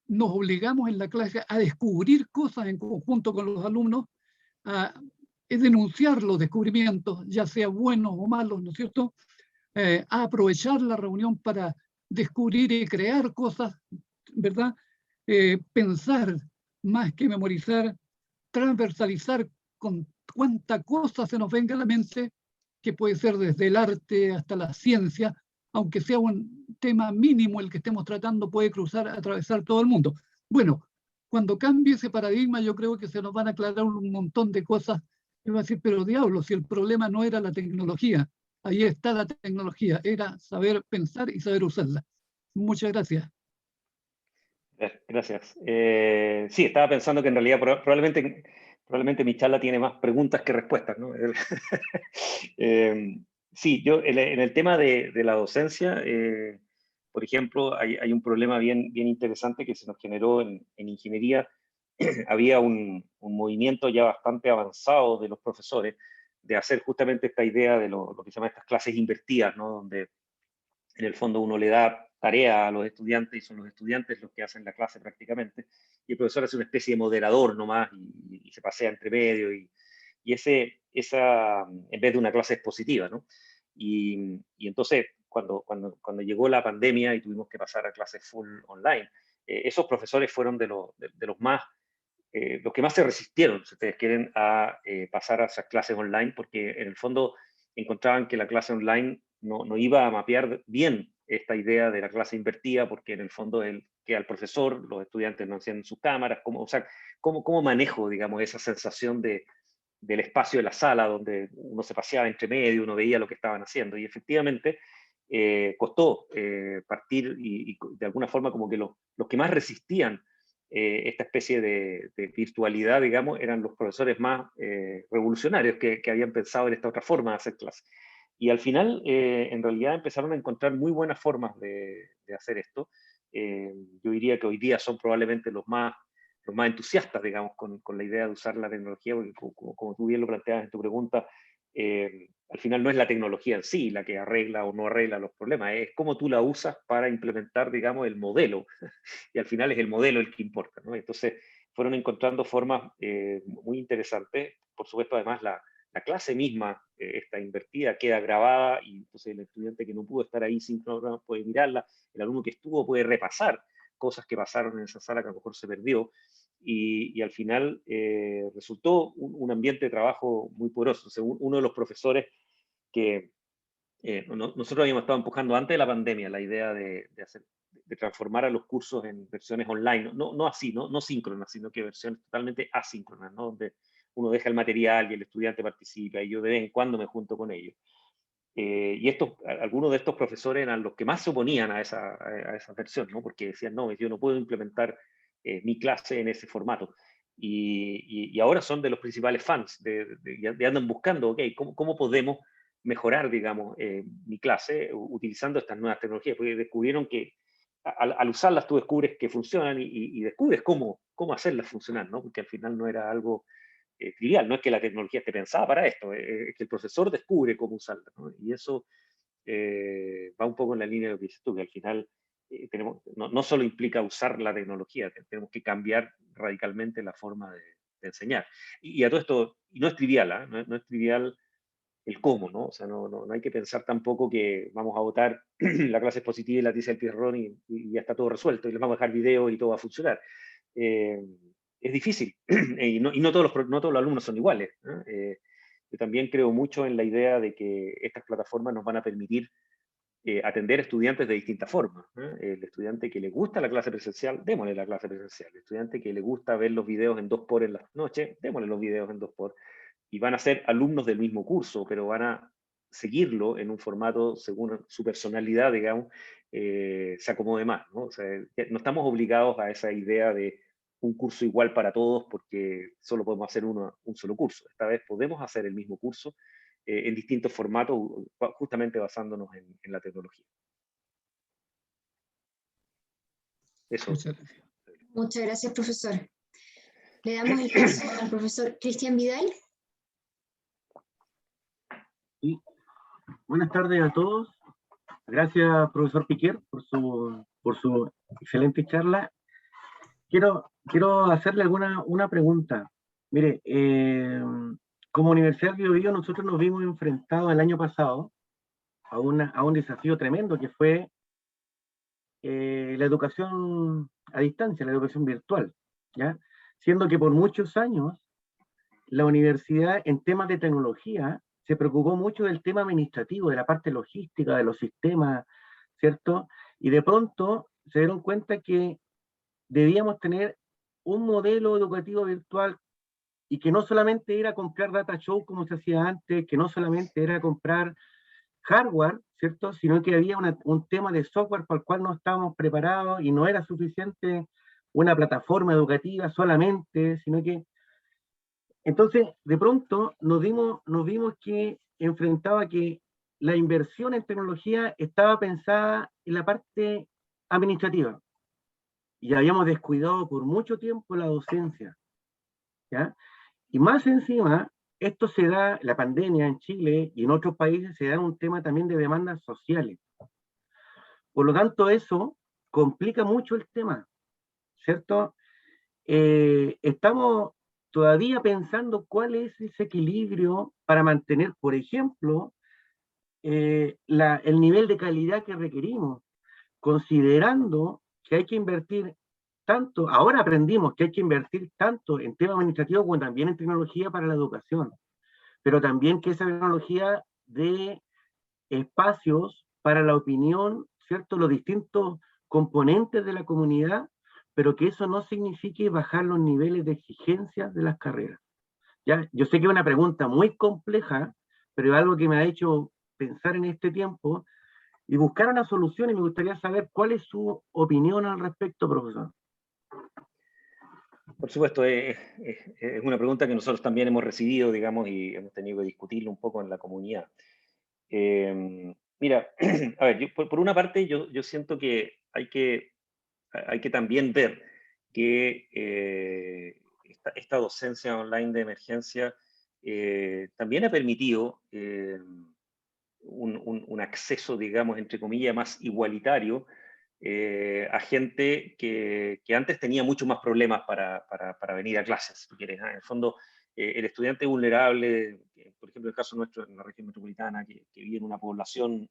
nos obligamos en la clase a descubrir cosas en conjunto con los alumnos, a denunciar los descubrimientos, ya sean buenos o malos, ¿no es cierto?, a aprovechar la reunión para descubrir y crear cosas, ¿verdad? Pensar más que memorizar, transversalizar con cuánta cosa se nos venga a la mente, que puede ser desde el arte hasta la ciencia, aunque sea un tema mínimo el que estemos tratando, puede cruzar, atravesar todo el mundo. Bueno, cuando cambie ese paradigma, yo creo que se nos van a aclarar un montón de cosas. Me va a decir, pero diablo, si el problema no era la tecnología, ahí está la tecnología, era saber pensar y saber usarla. Muchas gracias. Gracias. Sí, estaba pensando que en realidad probablemente mi charla tiene más preguntas que respuestas, ¿no? Sí, yo en el tema de la docencia, por ejemplo, hay un problema bien interesante que se nos generó en ingeniería. Había un movimiento ya bastante avanzado de los profesores de hacer justamente esta idea de lo que se llama estas clases invertidas, ¿no? Donde en el fondo uno le da tarea a los estudiantes y son los estudiantes los que hacen la clase prácticamente, y el profesor hace una especie de moderador nomás y se pasea entre medio, y esa en vez de una clase expositiva, ¿no? Y entonces, cuando llegó la pandemia y tuvimos que pasar a clases full online, esos profesores fueron de los los que más se resistieron, si ustedes quieren, a pasar a esas clases online, porque en el fondo encontraban que la clase online no iba a mapear bien esta idea de la clase invertida, porque en el fondo que al profesor, los estudiantes no hacían sus cámaras, ¿cómo manejo, digamos, esa sensación del espacio de la sala, donde uno se paseaba entre medio, uno veía lo que estaban haciendo? Y efectivamente costó partir y de alguna forma como que los que más resistían esta especie de virtualidad, digamos, eran los profesores más revolucionarios que habían pensado en esta otra forma de hacer clases. Y al final, en realidad, empezaron a encontrar muy buenas formas de hacer esto. Yo diría que hoy día son probablemente los más entusiastas, digamos, con la idea de usar la tecnología, porque como tú bien lo planteabas en tu pregunta, al final no es la tecnología en sí la que arregla o no arregla los problemas, es cómo tú la usas para implementar, digamos, el modelo. Y al final es el modelo el que importa, ¿no? Entonces fueron encontrando formas muy interesantes. Por supuesto, además, la clase misma está invertida, queda grabada, y entonces el estudiante que no pudo estar ahí síncrono puede mirarla, el alumno que estuvo puede repasar cosas que pasaron en esa sala que a lo mejor se perdió, y al final resultó un ambiente de trabajo muy poderoso. Según uno de los profesores que nosotros habíamos estado empujando antes de la pandemia la idea de transformar a los cursos en versiones online, no así, no síncronas, sino que versiones totalmente asíncronas, ¿no? Donde uno deja el material y el estudiante participa, y yo de vez en cuando me junto con ellos. Y algunos de estos profesores eran los que más se oponían a esa versión, ¿no? Porque decían, no, yo no puedo implementar mi clase en ese formato. Y ahora son de los principales fans, de andan buscando, ok, ¿cómo podemos mejorar, digamos, mi clase utilizando estas nuevas tecnologías? Porque descubrieron que al usarlas tú descubres que funcionan y descubres cómo hacerlas funcionar, ¿no? Porque al final no era algo trivial, no es que la tecnología esté pensada para esto, es que el profesor descubre cómo usarla, ¿no? Y eso va un poco en la línea de lo que dices tú, que al final no solo implica usar la tecnología, tenemos que cambiar radicalmente la forma de enseñar. Y a todo esto, y no es trivial, ¿eh? No es trivial el cómo, ¿no? O sea, no hay que pensar tampoco que vamos a votar la clase expositiva y la dice el pizarrón y ya está todo resuelto, y les vamos a dejar videos y todo va a funcionar. Es difícil, y no todos los alumnos son iguales, ¿no? Yo también creo mucho en la idea de que estas plataformas nos van a permitir atender estudiantes de distintas formas. El estudiante que le gusta la clase presencial, démosle la clase presencial. El estudiante que le gusta ver los videos en 2x en las noches, démosle los videos en 2x. Y van a ser alumnos del mismo curso, pero van a seguirlo en un formato según su personalidad, digamos, se acomode más, ¿no? O sea, no estamos obligados a esa idea de un curso igual para todos porque solo podemos hacer un solo curso. Esta vez podemos hacer el mismo curso en distintos formatos, justamente basándonos en la tecnología. Eso. Muchas gracias. Muchas gracias, profesor. Le damos el paso al profesor Cristian Vidal. Sí. Buenas tardes a todos. Gracias, profesor Piquer, por su excelente charla. Quiero hacerle una pregunta. Mire, como Universidad Bio Bio, nosotros nos vimos enfrentados el año pasado a un desafío tremendo que fue la educación a distancia, la educación virtual, ¿ya? Siendo que por muchos años la universidad en temas de tecnología se preocupó mucho del tema administrativo, de la parte logística, de los sistemas, ¿cierto? Y de pronto se dieron cuenta que debíamos tener un modelo educativo virtual y que no solamente era comprar data show como se hacía antes, que no solamente era comprar hardware, ¿cierto? Sino que había un tema de software para el cual no estábamos preparados y no era suficiente una plataforma educativa solamente, sino que entonces, de pronto nos vimos que enfrentaba que la inversión en tecnología estaba pensada en la parte administrativa y habíamos descuidado por mucho tiempo la docencia, ¿ya? Y más encima, esto se da, la pandemia en Chile y en otros países se da un tema también de demandas sociales. Por lo tanto, eso complica mucho el tema, ¿cierto? Estamos todavía pensando cuál es ese equilibrio para mantener, por ejemplo, el nivel de calidad que requerimos, considerando que hay que invertir tanto, ahora aprendimos que hay que invertir tanto en temas administrativos como también en tecnología para la educación, pero también que esa tecnología dé espacios para la opinión, ¿cierto? Los distintos componentes de la comunidad, pero que eso no signifique bajar los niveles de exigencia de las carreras. ¿Ya? Yo sé que es una pregunta muy compleja, pero es algo que me ha hecho pensar en este tiempo y buscar una solución, y me gustaría saber cuál es su opinión al respecto, profesor. Por supuesto, es una pregunta que nosotros también hemos recibido, digamos, y hemos tenido que discutirlo un poco en la comunidad. Mira, a ver, por una parte yo siento que hay que también ver que esta docencia online de emergencia también ha permitido un acceso, digamos, entre comillas, más igualitario a gente que antes tenía mucho más problemas para venir a clases, si quieres. En el fondo, el estudiante vulnerable, por ejemplo, el caso nuestro en la región metropolitana, que vive en una población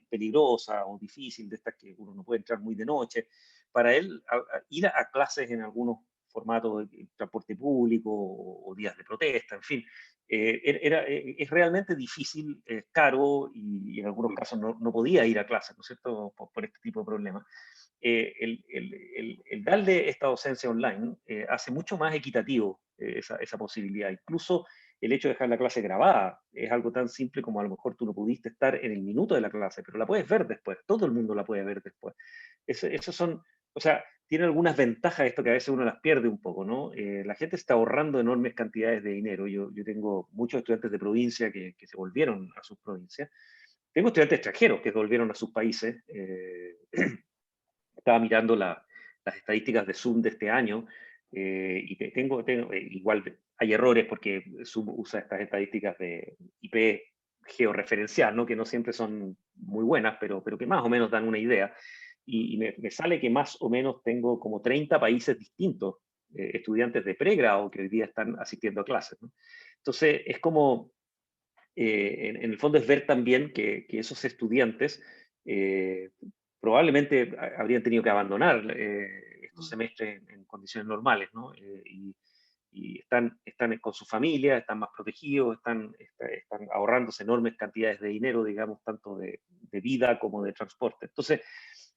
peligrosa o difícil, de estas que uno no puede entrar muy de noche, para él ir a clases en algunos formatos de transporte público o días de protesta, en fin, es realmente difícil, caro y en algunos casos no podía ir a clases, ¿no es cierto?, por este tipo de problemas. El darle esta docencia online hace mucho más equitativo esa posibilidad. Incluso el hecho de dejar la clase grabada es algo tan simple como a lo mejor tú no pudiste estar en el minuto de la clase, pero la puedes ver después, todo el mundo la puede ver después. Esos son, o sea, tiene algunas ventajas esto que a veces uno las pierde un poco, ¿no? La gente está ahorrando enormes cantidades de dinero. Yo tengo muchos estudiantes de provincia que se volvieron a sus provincias. Tengo estudiantes extranjeros que volvieron a sus países. Estaba mirando las estadísticas de Zoom de este año y tengo igual hay errores porque Zoom usa estas estadísticas de IP georreferencial, ¿no? Que no siempre son muy buenas, pero que más o menos dan una idea. Y me sale que más o menos tengo como 30 países distintos, estudiantes de pregrado que hoy día están asistiendo a clases, ¿no? Entonces, es como, en el fondo es ver también que esos estudiantes probablemente habrían tenido que abandonar estos semestres en condiciones normales, ¿no? y están con su familia, están más protegidos, están ahorrándose enormes cantidades de dinero, digamos, tanto de vida como de transporte. Entonces,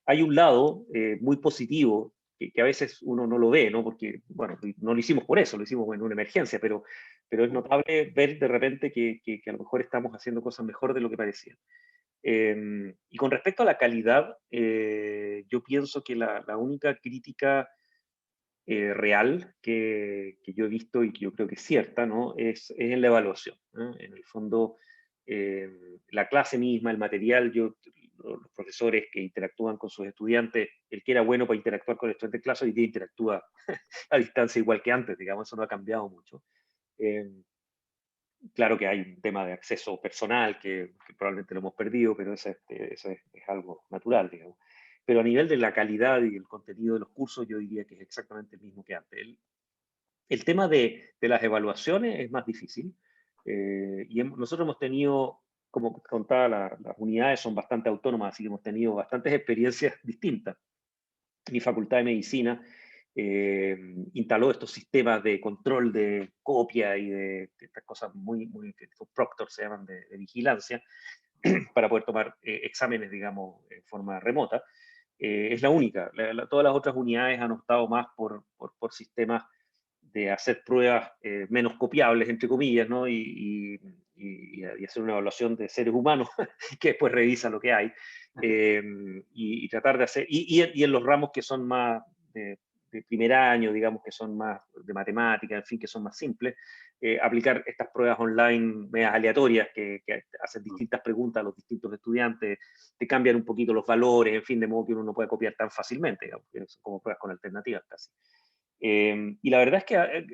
hay un lado muy positivo que a veces uno no lo ve, ¿no? Porque, bueno, no lo hicimos por eso, lo hicimos en una emergencia, pero es notable ver de repente que a lo mejor estamos haciendo cosas mejor de lo que parecía. Y con respecto a la calidad, yo pienso que la única crítica real que yo he visto y que yo creo que es cierta, ¿no? es en la evaluación, ¿no? En el fondo, la clase misma, el material, los profesores que interactúan con sus estudiantes, el que era bueno para interactuar con el estudiante de clase, hoy día interactúa a distancia igual que antes, digamos, eso no ha cambiado mucho. Claro que hay un tema de acceso personal que probablemente lo hemos perdido, pero eso es algo natural, digamos. Pero a nivel de la calidad y el contenido de los cursos, yo diría que es exactamente el mismo que antes. El tema de las evaluaciones es más difícil. Y nosotros hemos tenido, como contaba, las unidades son bastante autónomas, así que hemos tenido bastantes experiencias distintas. Mi facultad de medicina instaló estos sistemas de control de copia y de estas cosas que proctor se llaman de vigilancia, para poder tomar exámenes, digamos, en forma remota. Es la única. Todas las otras unidades han optado más por sistemas de hacer pruebas menos copiables, entre comillas, ¿no? y hacer una evaluación de seres humanos que después revisa lo que hay, y tratar de hacer, y en los ramos que son más de primer año, digamos, que son más de matemática, en fin, que son más simples, aplicar estas pruebas online medias aleatorias que hacen distintas preguntas a los distintos estudiantes, te cambian un poquito los valores, en fin, de modo que uno no puede copiar tan fácilmente, digamos, que son como pruebas con alternativas casi. Y la verdad es que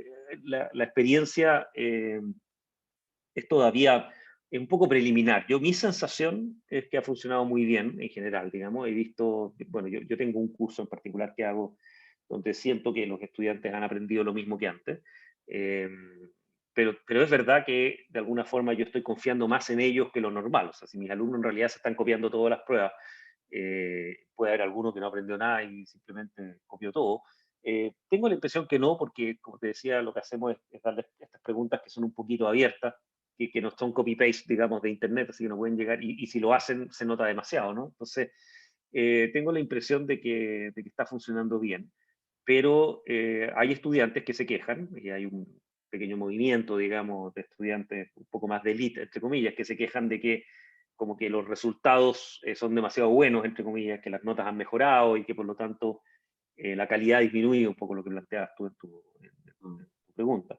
la experiencia es todavía un poco preliminar. Mi sensación es que ha funcionado muy bien en general, digamos. He visto, bueno, yo tengo un curso en particular que hago donde siento que los estudiantes han aprendido lo mismo que antes. Pero es verdad que de alguna forma yo estoy confiando más en ellos que lo normal. O sea, si mis alumnos en realidad se están copiando todas las pruebas, puede haber alguno que no aprendió nada y simplemente copió todo. Tengo la impresión que no, porque, como te decía, lo que hacemos es darles estas preguntas que son un poquito abiertas, que no son copy-paste, digamos, de internet, así que no pueden llegar, y si lo hacen, se nota demasiado, ¿no? Entonces, tengo la impresión de que está funcionando bien, pero hay estudiantes que se quejan, y hay un pequeño movimiento, digamos, de estudiantes un poco más de élite, entre comillas, que se quejan de que como que los resultados son demasiado buenos, entre comillas, que las notas han mejorado y que por lo tanto la calidad disminuye, un poco lo que planteabas tú en tu pregunta.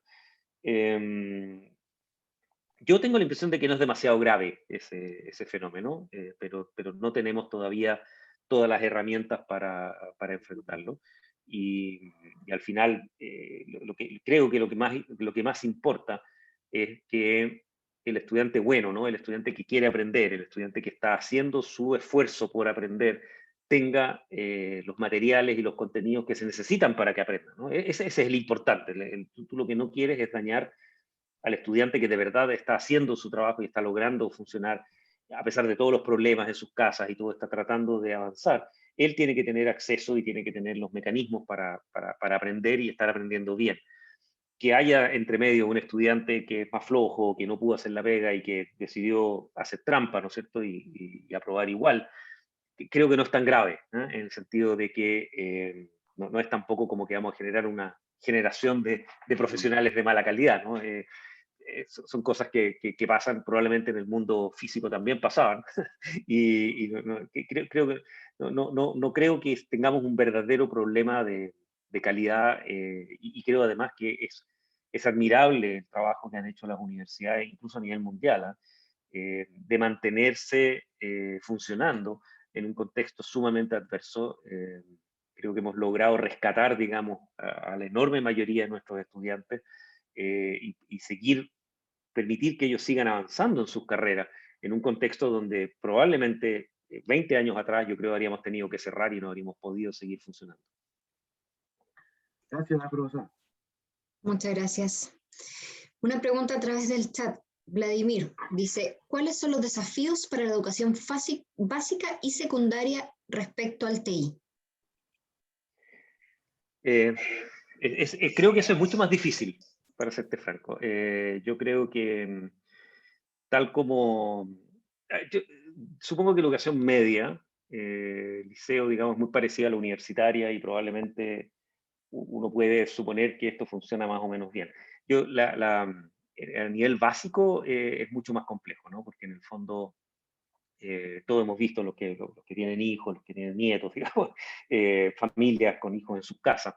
Yo tengo la impresión de que no es demasiado grave ese fenómeno, pero no tenemos todavía todas las herramientas para enfrentarlo. Y al final, creo que lo que más importa es que el estudiante bueno, ¿no? El estudiante que quiere aprender, el estudiante que está haciendo su esfuerzo por aprender, tenga los materiales y los contenidos que se necesitan para que aprenda, ¿no? Ese es el importante. Tú lo que no quieres es dañar al estudiante que de verdad está haciendo su trabajo y está logrando funcionar a pesar de todos los problemas en sus casas y todo, está tratando de avanzar. Él tiene que tener acceso y tiene que tener los mecanismos para aprender y estar aprendiendo bien. Que haya entre medio un estudiante que es más flojo, que no pudo hacer la pega y que decidió hacer trampa, ¿no es cierto? Y aprobar igual, creo que no es tan grave, ¿eh? En el sentido de que no es tampoco como que vamos a generar una generación de profesionales de mala calidad, ¿no? Son cosas que pasan, probablemente en el mundo físico también pasaban, y creo que no creo que tengamos un verdadero problema de calidad, y creo además que es admirable el trabajo que han hecho las universidades, incluso a nivel mundial, de mantenerse funcionando en un contexto sumamente adverso. Creo que hemos logrado rescatar, digamos, a la enorme mayoría de nuestros estudiantes, y permitir que ellos sigan avanzando en sus carreras, en un contexto donde probablemente 20 años atrás yo creo que habríamos tenido que cerrar y no habríamos podido seguir funcionando. Gracias, profesor. Muchas gracias. Una pregunta a través del chat. Vladimir dice, ¿cuáles son los desafíos para la educación básica y secundaria respecto al TI? Creo que eso es mucho más difícil. para serte franco. Yo creo que tal como... supongo que la educación media, liceo, digamos, muy parecida a la universitaria y probablemente uno puede suponer que esto funciona más o menos bien. A nivel básico es mucho más complejo, ¿no? Porque en el fondo todos hemos visto los que tienen hijos, los que tienen nietos, digamos, familias con hijos en sus casas.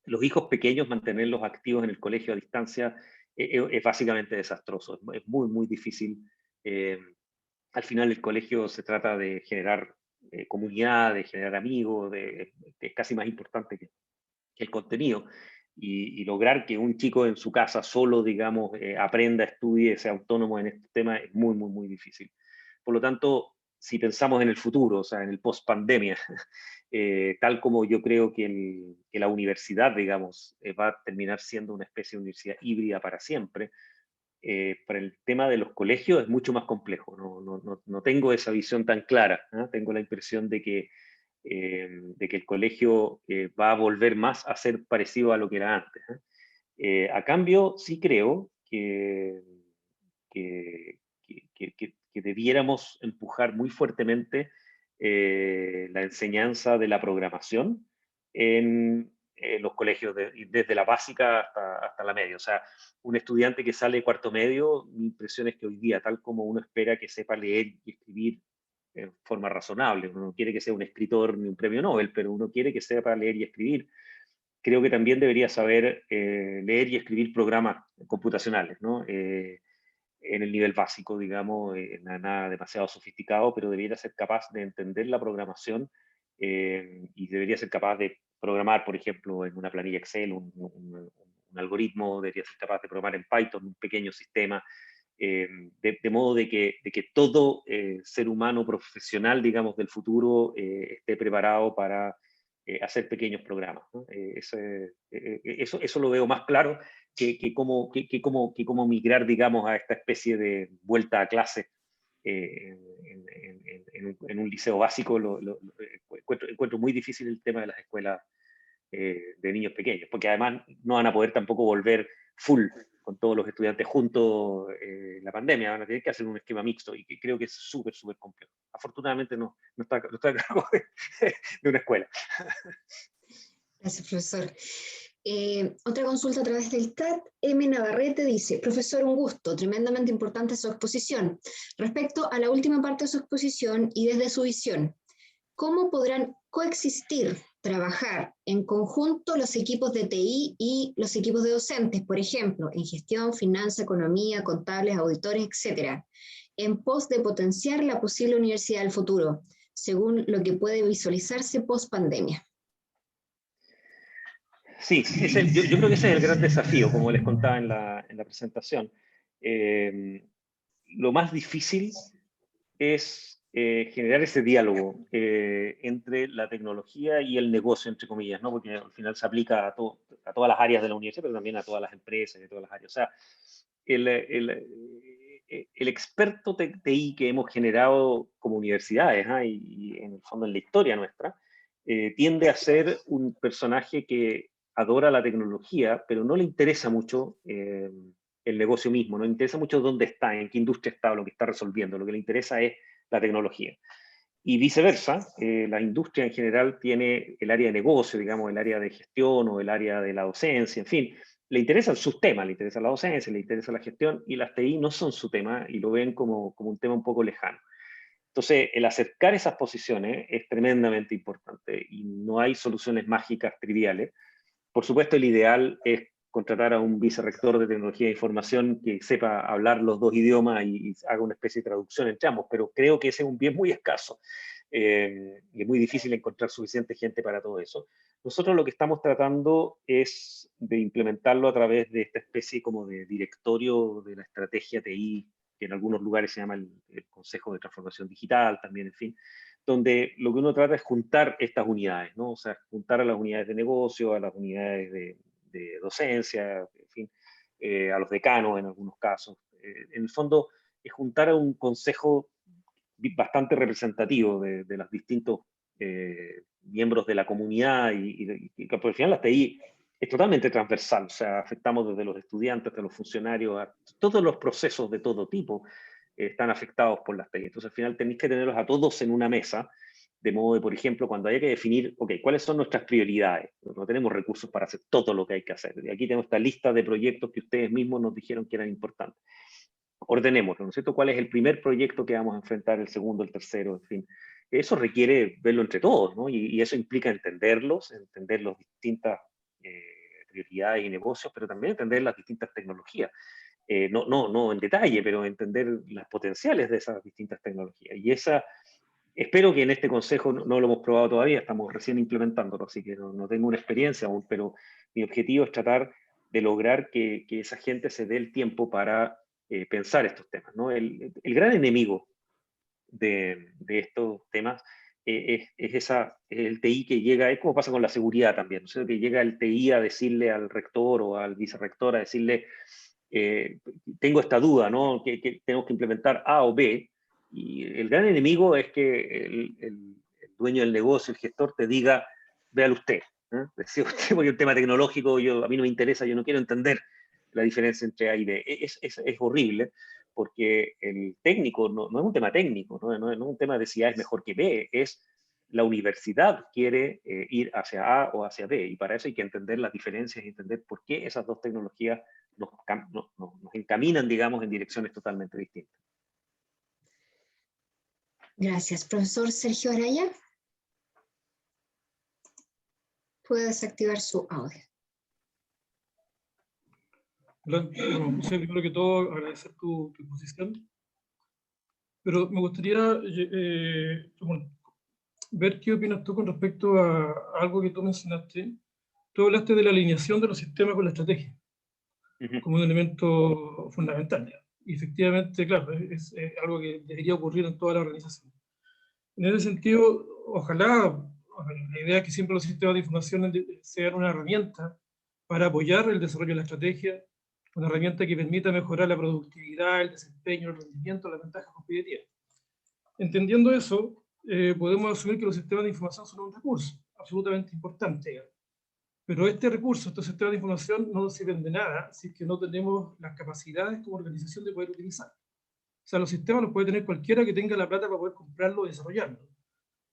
Los hijos pequeños, mantenerlos activos en el colegio a distancia es básicamente desastroso, es muy, muy difícil. Al final el colegio se trata de generar comunidad, de generar amigos, que es casi más importante que el contenido. Y lograr que un chico en su casa solo, digamos, aprenda, estudie, sea autónomo en este tema es muy, muy, muy difícil. Por lo tanto, si pensamos en el futuro, o sea, en el post-pandemia, tal como yo creo que la universidad, digamos, va a terminar siendo una especie de universidad híbrida para siempre, para el tema de los colegios es mucho más complejo. No tengo esa visión tan clara, ¿eh? Tengo la impresión de que el colegio va a volver más a ser parecido a lo que era antes. A cambio, sí creo que, que debiéramos empujar muy fuertemente la enseñanza de la programación en los colegios, desde la básica hasta la media. O sea, un estudiante que sale de cuarto medio, mi impresión es que hoy día, tal como uno espera que sepa leer y escribir en forma razonable, uno no quiere que sea un escritor ni un premio Nobel, pero uno quiere que sepa leer y escribir, creo que también debería saber leer y escribir programas computacionales, ¿no? En el nivel básico, digamos, nada demasiado sofisticado, pero debería ser capaz de entender la programación y debería ser capaz de programar, por ejemplo, en una planilla Excel, un algoritmo, debería ser capaz de programar en Python un pequeño sistema, de modo de que todo ser humano profesional, digamos, del futuro esté preparado para hacer pequeños programas, ¿no? Eso lo veo más claro que cómo migrar, digamos, a esta especie de vuelta a clase en un liceo básico. Encuentro muy difícil el tema de las escuelas de niños pequeños, porque además no van a poder tampoco volver full con todos los estudiantes juntos en la pandemia, van a tener que hacer un esquema mixto y que creo que es súper, súper complejo. Afortunadamente no está a cargo de una escuela. Gracias, profesor. Otra consulta a través del chat. M. Navarrete dice: profesor, un gusto, tremendamente importante su exposición. Respecto a la última parte de su exposición y desde su visión, ¿cómo podrán coexistir, trabajar en conjunto los equipos de TI y los equipos de docentes, por ejemplo, en gestión, finanza, economía, contables, auditores, etcétera, en pos de potenciar la posible universidad del futuro, según lo que puede visualizarse post pandemia? Sí, yo creo que ese es el gran desafío, como les contaba en la presentación. Lo más difícil es generar ese diálogo entre la tecnología y el negocio, entre comillas, ¿no? Porque al final se aplica a todas las áreas de la universidad, pero también a todas las empresas y a todas las áreas. O sea, el experto TI que hemos generado como universidades, y en el fondo en la historia nuestra, tiende a ser un personaje que adora la tecnología, pero no le interesa mucho el negocio mismo, no le interesa mucho dónde está, en qué industria está o lo que está resolviendo, lo que le interesa es la tecnología. Y viceversa, la industria en general tiene el área de negocio, digamos, el área de gestión o el área de la docencia, en fin, le interesan sus temas, le interesa la docencia, le interesa la gestión, y las TI no son su tema y lo ven como un tema un poco lejano. Entonces, el acercar esas posiciones es tremendamente importante y no hay soluciones mágicas triviales. Por supuesto, el ideal es contratar a un vicerrector de tecnología de información que sepa hablar los dos idiomas y haga una especie de traducción entre ambos, pero creo que ese es un bien muy escaso y es muy difícil encontrar suficiente gente para todo eso. Nosotros lo que estamos tratando es de implementarlo a través de esta especie como de directorio de la estrategia TI, que en algunos lugares se llama el Consejo de Transformación Digital, también, en fin, donde lo que uno trata es juntar estas unidades, ¿no? O sea, juntar a las unidades de negocio, a las unidades de docencia, en fin, a los decanos en algunos casos. En el fondo, es juntar a un consejo bastante representativo de los distintos miembros de la comunidad y por el final las TI es totalmente transversal, o sea, afectamos desde los estudiantes hasta los funcionarios, a todos los procesos de todo tipo están afectados por las TI. Entonces, al final tenéis que tenerlos a todos en una mesa, de modo de, por ejemplo, cuando haya que definir, ok, ¿cuáles son nuestras prioridades? No tenemos recursos para hacer todo lo que hay que hacer. Y aquí tenemos esta lista de proyectos que ustedes mismos nos dijeron que eran importantes. Ordenémoslo, ¿no es cierto? ¿Cuál es el primer proyecto que vamos a enfrentar, el segundo, el tercero, en fin? Eso requiere verlo entre todos, ¿no? Y eso implica entenderlos, entender las distintas prioridades y negocios, pero también entender las distintas tecnologías. No en detalle, pero entender las potenciales de esas distintas tecnologías. Y espero que en este consejo, no lo hemos probado todavía, estamos recién implementándolo, así que no tengo una experiencia aún, pero mi objetivo es tratar de lograr que esa gente se dé el tiempo para pensar estos temas, ¿no? El gran enemigo de estos temas es el TI que llega, es como pasa con la seguridad también, ¿no? O sea, que llega el TI a decirle al rector o al vicerrector, a decirle, tengo esta duda, ¿no? Que tenemos que implementar A o B, y el gran enemigo es que el dueño del negocio, el gestor, te diga, véalo usted, ¿eh? Decía usted, porque el tema tecnológico a mí no me interesa, yo no quiero entender la diferencia entre A y B. Es horrible, porque el técnico no es un tema técnico, no es un tema de si A es mejor que B, es la universidad quiere ir hacia A o hacia B, y para eso hay que entender las diferencias y entender por qué esas dos tecnologías nos encaminan, digamos, en direcciones totalmente distintas. Gracias. Profesor Sergio Araya. Puede desactivar su audio. Bueno, primero que todo, agradecer tu exposición, pero me gustaría ver qué opinas tú con respecto a algo que tú mencionaste. Tú hablaste de la alineación de los sistemas con la estrategia, como un elemento fundamental. Y efectivamente, claro, es algo que debería ocurrir en toda la organización. En ese sentido, ojalá, la idea es que siempre los sistemas de información sean una herramienta para apoyar el desarrollo de la estrategia, una herramienta que permita mejorar la productividad, el desempeño, el rendimiento, las ventajas competitivas. Entendiendo eso, podemos asumir que los sistemas de información son un recurso absolutamente importante. Pero este recurso, estos sistemas de información, no nos sirven de nada si es que no tenemos las capacidades como organización de poder utilizar. O sea, los sistemas los puede tener cualquiera que tenga la plata para poder comprarlo y desarrollarlo.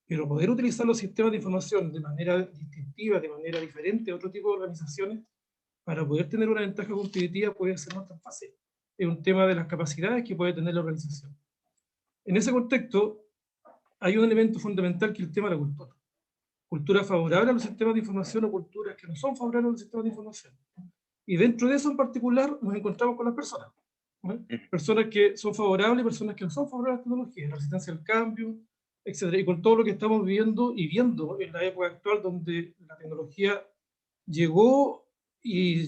Pero poder utilizar los sistemas de información de manera distintiva, de manera diferente a otro tipo de organizaciones, para poder tener una ventaja competitiva puede ser no tan fácil. Es un tema de las capacidades que puede tener la organización. En ese contexto, hay un elemento fundamental que es el tema de la cultura. Cultura favorable a los sistemas de información o culturas que no son favorables a los sistemas de información. Y dentro de eso en particular nos encontramos con las personas. ¿No? Personas que son favorables y personas que no son favorables a la tecnología, la resistencia al cambio, etc. Y con todo lo que estamos viviendo y viendo en la época actual, donde la tecnología llegó y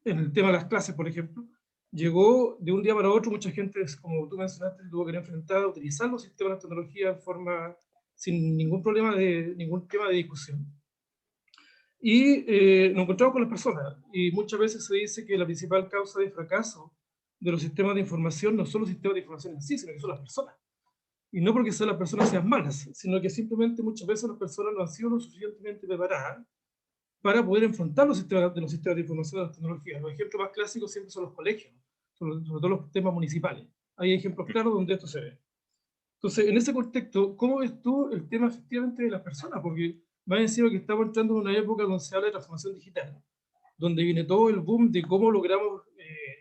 en el tema de las clases, por ejemplo, llegó de un día para otro, mucha gente, como tú mencionaste, tuvo que enfrentar a utilizar los sistemas de tecnología en forma sin ningún problema ningún tema de discusión. Y nos encontramos con las personas, y muchas veces se dice que la principal causa de fracaso de los sistemas de información no son los sistemas de información en sí, sino que son las personas. Y no porque las personas sean malas, sino que simplemente muchas veces las personas no han sido lo suficientemente preparadas para poder enfrentar los sistemas de información de las tecnologías. Los ejemplos más clásicos siempre son los colegios, sobre todo los temas municipales. Hay ejemplos claros donde esto se ve. Entonces, en ese contexto, ¿cómo ves tú el tema efectivamente de las personas? Porque más encima que estamos entrando en una época donde se habla de transformación digital, donde viene todo el boom de cómo logramos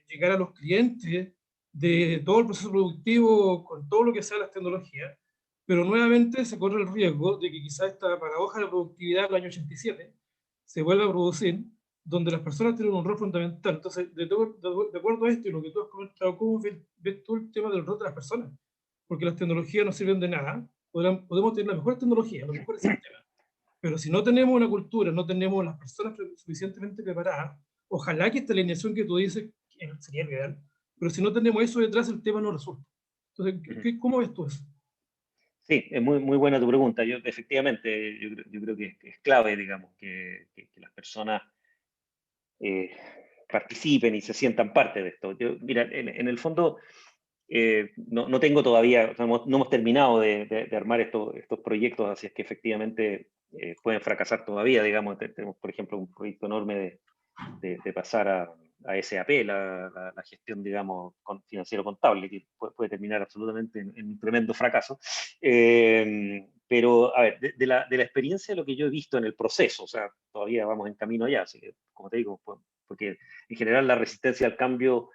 llegar a los clientes, de todo el proceso productivo con todo lo que sea las tecnologías, pero nuevamente se corre el riesgo de que quizás esta paradoja de la productividad del año 87 se vuelva a producir, donde las personas tienen un rol fundamental. Entonces, de acuerdo a esto y lo que tú has comentado, ¿cómo ves tú el tema del rol de las personas? Porque las tecnologías no sirven de nada. Podemos tener la mejor tecnología, los mejores sistemas, pero si no tenemos una cultura, no tenemos las personas suficientemente preparadas, ojalá que esta alineación que tú dices sería ideal, pero si no tenemos eso detrás, el tema no resulta. Entonces, ¿cómo ves tú eso? Sí, es muy buena tu pregunta. Efectivamente, yo creo que es clave, digamos, que las personas participen y se sientan parte de esto. Mira, en el fondo, no tengo todavía, no hemos terminado de armar estos proyectos, así es que efectivamente pueden fracasar todavía, digamos. Tenemos, por ejemplo, un proyecto enorme de pasar a SAP, la gestión, digamos, financiero-contable, que puede terminar absolutamente en un tremendo fracaso. Pero, a ver, de la experiencia de lo que yo he visto en el proceso, o sea, todavía vamos en camino allá, así que, como te digo, porque en general la resistencia al cambio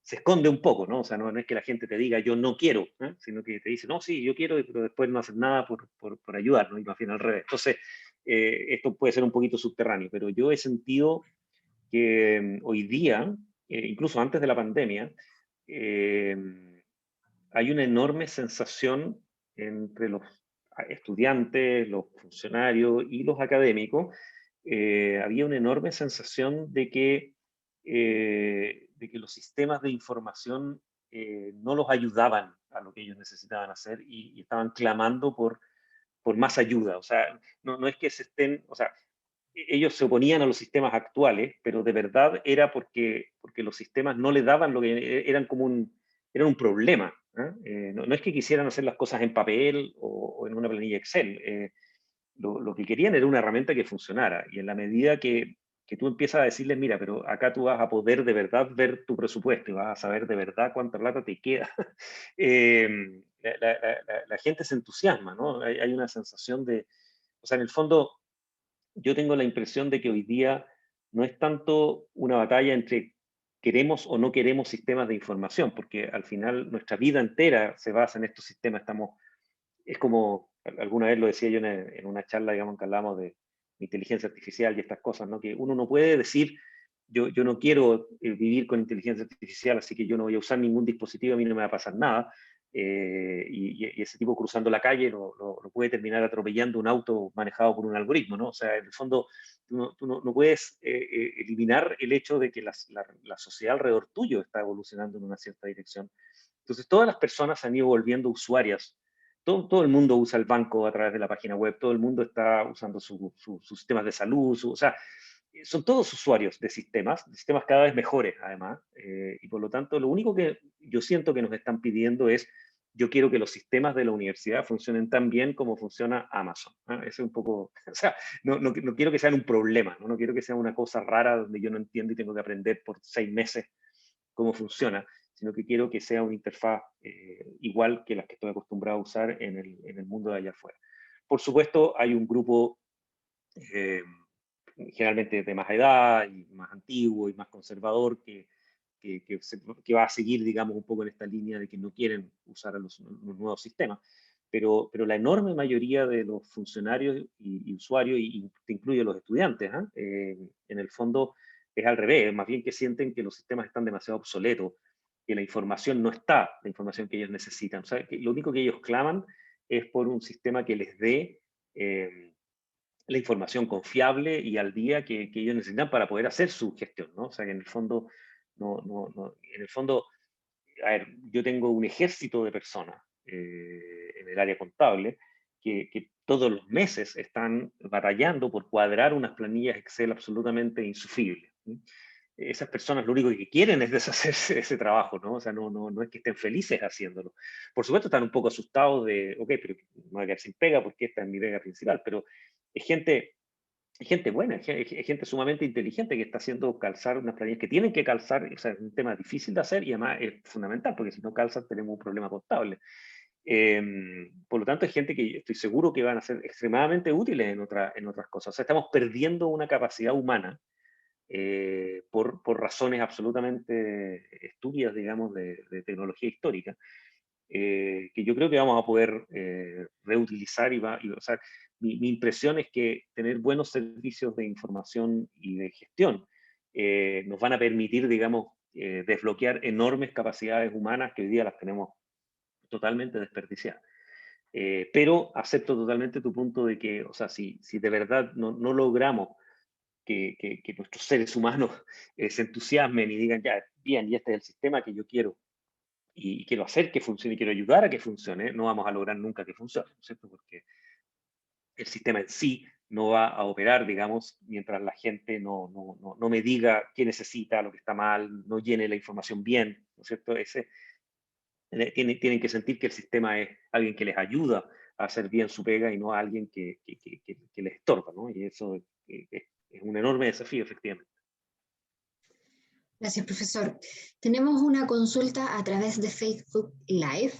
se esconde un poco, ¿no? O sea, no es que la gente te diga yo no quiero, sino que te dice, no, sí, yo quiero, pero después no hacen nada por ayudar, ¿no? Y más bien al revés. Entonces, esto puede ser un poquito subterráneo, pero yo he sentido que hoy día, incluso antes de la pandemia, hay una enorme sensación entre los estudiantes, los funcionarios y los académicos. Había una enorme sensación de que los sistemas de información no los ayudaban a lo que ellos necesitaban hacer y estaban clamando por más ayuda. O sea, no es que se estén, o sea, ellos se oponían a los sistemas actuales, pero de verdad era porque los sistemas no le daban lo que eran como eran un problema. No es que quisieran hacer las cosas en papel o en una planilla Excel. Lo que querían era una herramienta que funcionara. Y en la medida que tú empiezas a decirles, mira, pero acá tú vas a poder de verdad ver tu presupuesto y vas a saber de verdad cuánta plata te queda, la gente se entusiasma, ¿no? Hay una sensación de, o sea, en el fondo, yo tengo la impresión de que hoy día no es tanto una batalla entre queremos o no queremos sistemas de información, porque al final nuestra vida entera se basa en estos sistemas. Es como, alguna vez lo decía yo en una charla, digamos, que hablamos de inteligencia artificial y estas cosas, ¿no? Que uno no puede decir, yo no quiero vivir con inteligencia artificial, así que yo no voy a usar ningún dispositivo, a mí no me va a pasar nada. Y ese tipo cruzando la calle lo puede terminar atropellando un auto manejado por un algoritmo, ¿no? O sea, en el fondo, tú no puedes eliminar el hecho de que la sociedad alrededor tuyo está evolucionando en una cierta dirección. Entonces, todas las personas se han ido volviendo usuarias. Todo el mundo usa el banco a través de la página web, todo el mundo está usando sus sistemas de salud, o sea, son todos usuarios de sistemas cada vez mejores además, y por lo tanto lo único que yo siento que nos están pidiendo es, yo quiero que los sistemas de la universidad funcionen tan bien como funciona Amazon. Eso es un poco, o sea, no quiero que sean un problema, ¿no? No quiero que sea una cosa rara donde yo no entiendo y tengo que aprender por 6 meses cómo funciona, sino que quiero que sea una interfaz igual que las que estoy acostumbrado a usar en el mundo de allá afuera. Por supuesto, hay un grupo generalmente de más edad y más antiguo y más conservador que va a seguir, digamos, un poco en esta línea de que no quieren usar los nuevos sistemas. Pero la enorme mayoría de los funcionarios y usuarios, y te incluye los estudiantes, en el fondo es al revés, más bien que sienten que los sistemas están demasiado obsoletos, que la información no está, la información que ellos necesitan. O sea, que lo único que ellos claman es por un sistema que les dé la información confiable y al día que ellos necesitan para poder hacer su gestión, ¿no? O sea, que en el fondo, en el fondo, a ver, yo tengo un ejército de personas en el área contable que todos los meses están batallando por cuadrar unas planillas Excel absolutamente insufribles. Esas personas lo único que quieren es deshacerse de ese trabajo, ¿no? O sea, no es que estén felices haciéndolo. Por supuesto están un poco asustados de, ok, pero me voy a quedar sin pega porque esta es mi pega principal, pero es gente buena, es gente sumamente inteligente que está haciendo calzar unas planillas que tienen que calzar, o sea, es un tema difícil de hacer y además es fundamental porque si no calzan tenemos un problema contable. Por lo tanto, es gente que estoy seguro que van a ser extremadamente útiles en otras cosas. O sea, estamos perdiendo una capacidad humana por razones absolutamente estúpidas, digamos, de tecnología histórica, que yo creo que vamos a poder reutilizar o sea, mi impresión es que tener buenos servicios de información y de gestión nos van a permitir, digamos, desbloquear enormes capacidades humanas que hoy día las tenemos totalmente desperdiciadas. Pero acepto totalmente tu punto de que, o sea, si de verdad no logramos que nuestros seres humanos se entusiasmen y digan, ya, bien, y este es el sistema que yo quiero y quiero hacer que funcione y quiero ayudar a que funcione, no vamos a lograr nunca que funcione, ¿no es cierto? Porque el sistema en sí no va a operar, digamos, mientras la gente no me diga qué necesita, lo que está mal, no llene la información bien, ¿no es cierto? Tienen que sentir que el sistema es alguien que les ayuda hacer bien su pega y no a alguien que les estorba, ¿no? Y eso es un enorme desafío, efectivamente. Gracias, profesor. Tenemos una consulta a través de Facebook Live.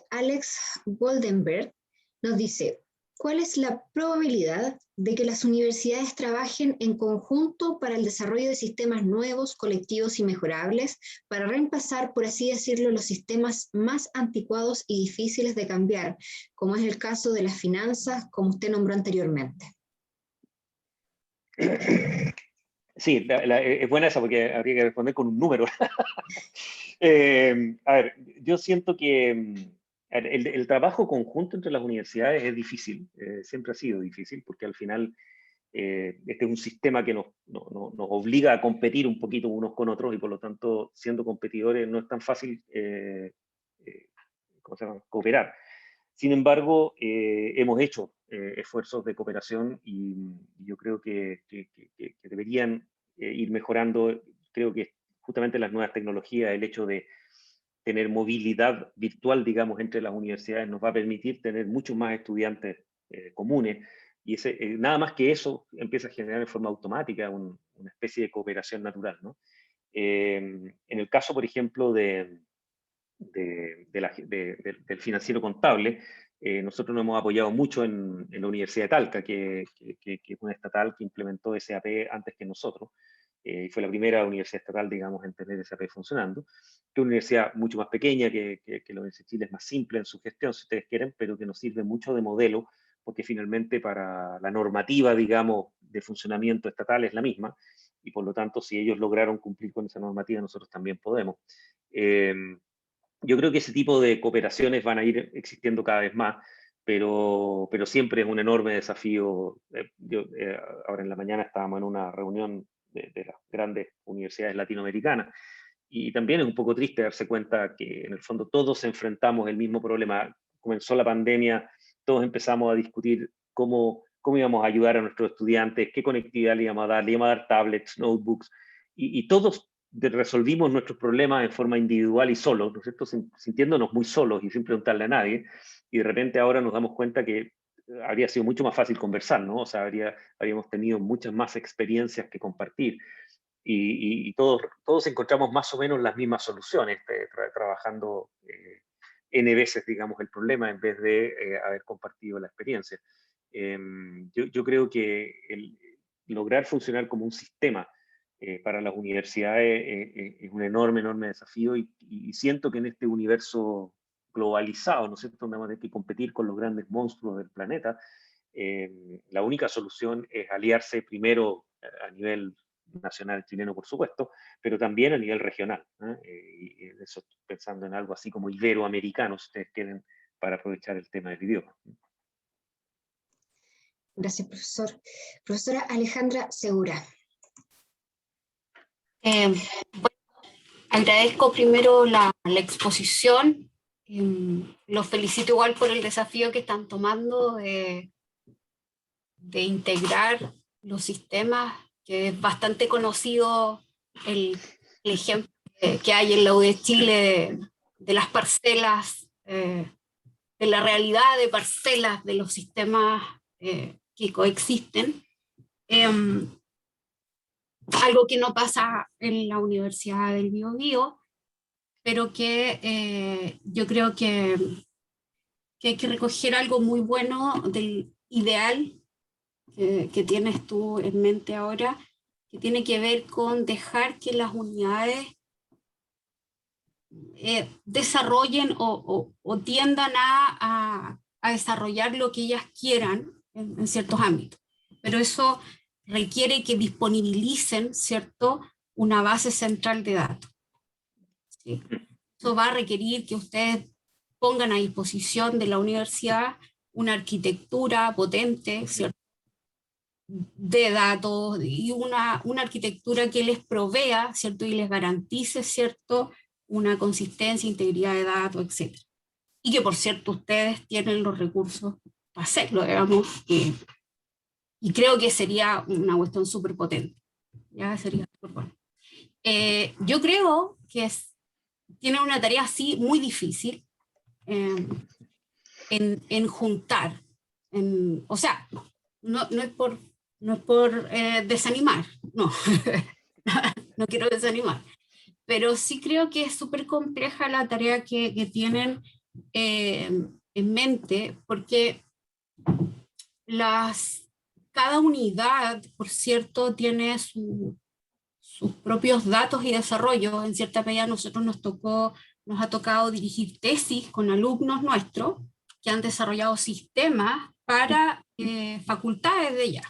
Alex Goldenberg nos dice, ¿cuál es la probabilidad de que las universidades trabajen en conjunto para el desarrollo de sistemas nuevos, colectivos y mejorables, para reemplazar, por así decirlo, los sistemas más anticuados y difíciles de cambiar, como es el caso de las finanzas, como usted nombró anteriormente? Sí, es buena esa porque habría que responder con un número. A ver, yo siento que el trabajo conjunto entre las universidades es difícil, siempre ha sido difícil, porque al final este es un sistema que nos obliga a competir un poquito unos con otros y por lo tanto, siendo competidores, no es tan fácil ¿cómo se llama? Cooperar. Sin embargo, hemos hecho esfuerzos de cooperación y yo creo que deberían ir mejorando. Creo que justamente las nuevas tecnologías, el hecho de tener movilidad virtual, digamos, entre las universidades nos va a permitir tener muchos más estudiantes comunes y nada más que eso empieza a generar de forma automática una especie de cooperación natural, ¿no? En el caso, por ejemplo, del financiero contable, nosotros nos hemos apoyado mucho en la Universidad de Talca, que es una estatal que implementó SAP antes que nosotros. Fue la primera universidad estatal, digamos, en tener SAP funcionando. Es una universidad mucho más pequeña que la Universidad de Chile, es más simple en su gestión, si ustedes quieren, pero que nos sirve mucho de modelo, porque finalmente para la normativa, digamos, de funcionamiento estatal es la misma, y por lo tanto, si ellos lograron cumplir con esa normativa, nosotros también podemos. Yo creo que ese tipo de cooperaciones van a ir existiendo cada vez más, pero siempre es un enorme desafío. Ahora en la mañana estábamos en una reunión de las grandes universidades latinoamericanas y también es un poco triste darse cuenta que en el fondo todos enfrentamos el mismo problema. Comenzó la pandemia, todos empezamos a discutir cómo íbamos a ayudar a nuestros estudiantes, qué conectividad le íbamos a dar tablets, notebooks, y todos resolvimos nuestros problemas en forma individual y solos, ¿no es cierto? Sintiéndonos muy solos y sin preguntarle a nadie, y de repente ahora nos damos cuenta que habría sido mucho más fácil conversar, ¿no? O sea, habríamos tenido muchas más experiencias que compartir, y todos encontramos más o menos las mismas soluciones, trabajando N veces, digamos, el problema en vez de haber compartido la experiencia. Yo creo que lograr funcionar como un sistema para las universidades es un enorme desafío y siento que en este universo globalizado, ¿no es cierto?, donde vamos a tener que competir con los grandes monstruos del planeta, la única solución es aliarse primero a nivel nacional chileno, por supuesto, pero también a nivel regional, ¿eh? Y eso pensando en algo así como iberoamericano, si ustedes quieren, para aprovechar el tema del idioma. Gracias, profesor. Profesora Alejandra Segura. Bueno, agradezco primero la exposición. Los felicito igual por el desafío que están tomando de integrar los sistemas, que es bastante conocido el ejemplo que hay en la U de Chile de las parcelas, de la realidad de parcelas de los sistemas que coexisten. Algo que no pasa en la Universidad del Biobío, pero que yo creo que hay que recoger algo muy bueno del ideal que tienes tú en mente ahora, que tiene que ver con dejar que las unidades desarrollen o tiendan a desarrollar lo que ellas quieran en ciertos ámbitos. Pero eso requiere que disponibilicen, ¿cierto?, una base central de datos. ¿Sí? Eso va a requerir que ustedes pongan a disposición de la universidad una arquitectura potente, ¿cierto?, de datos y una arquitectura que les provea, ¿cierto?, y les garantice, ¿cierto?, una consistencia, integridad de datos, etc. Y que, por cierto, ustedes tienen los recursos para hacerlo, digamos, y creo que sería una cuestión súper potente. Ya sería súper bueno. Yo creo que tienen una tarea así muy difícil, en juntar. O sea, no es por desanimar, no, no quiero desanimar, pero sí creo que es súper compleja la tarea que tienen en mente, porque cada unidad, por cierto, tiene sus propios datos y desarrollos. En cierta medida a nosotros nos ha tocado dirigir tesis con alumnos nuestros que han desarrollado sistemas para facultades de ella.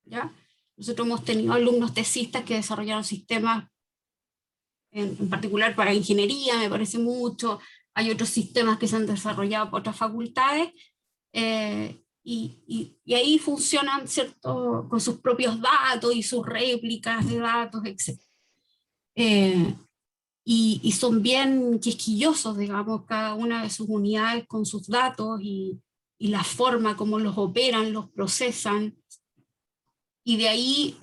¿Ya? Nosotros hemos tenido alumnos tesistas que desarrollaron sistemas en particular para ingeniería, me parece mucho. Hay otros sistemas que se han desarrollado por otras facultades, y ahí funcionan, ¿cierto?, con sus propios datos y sus réplicas de datos, etc. Y son bien quisquillosos, digamos, cada una de sus unidades con sus datos y la forma como los operan, los procesan. Y de ahí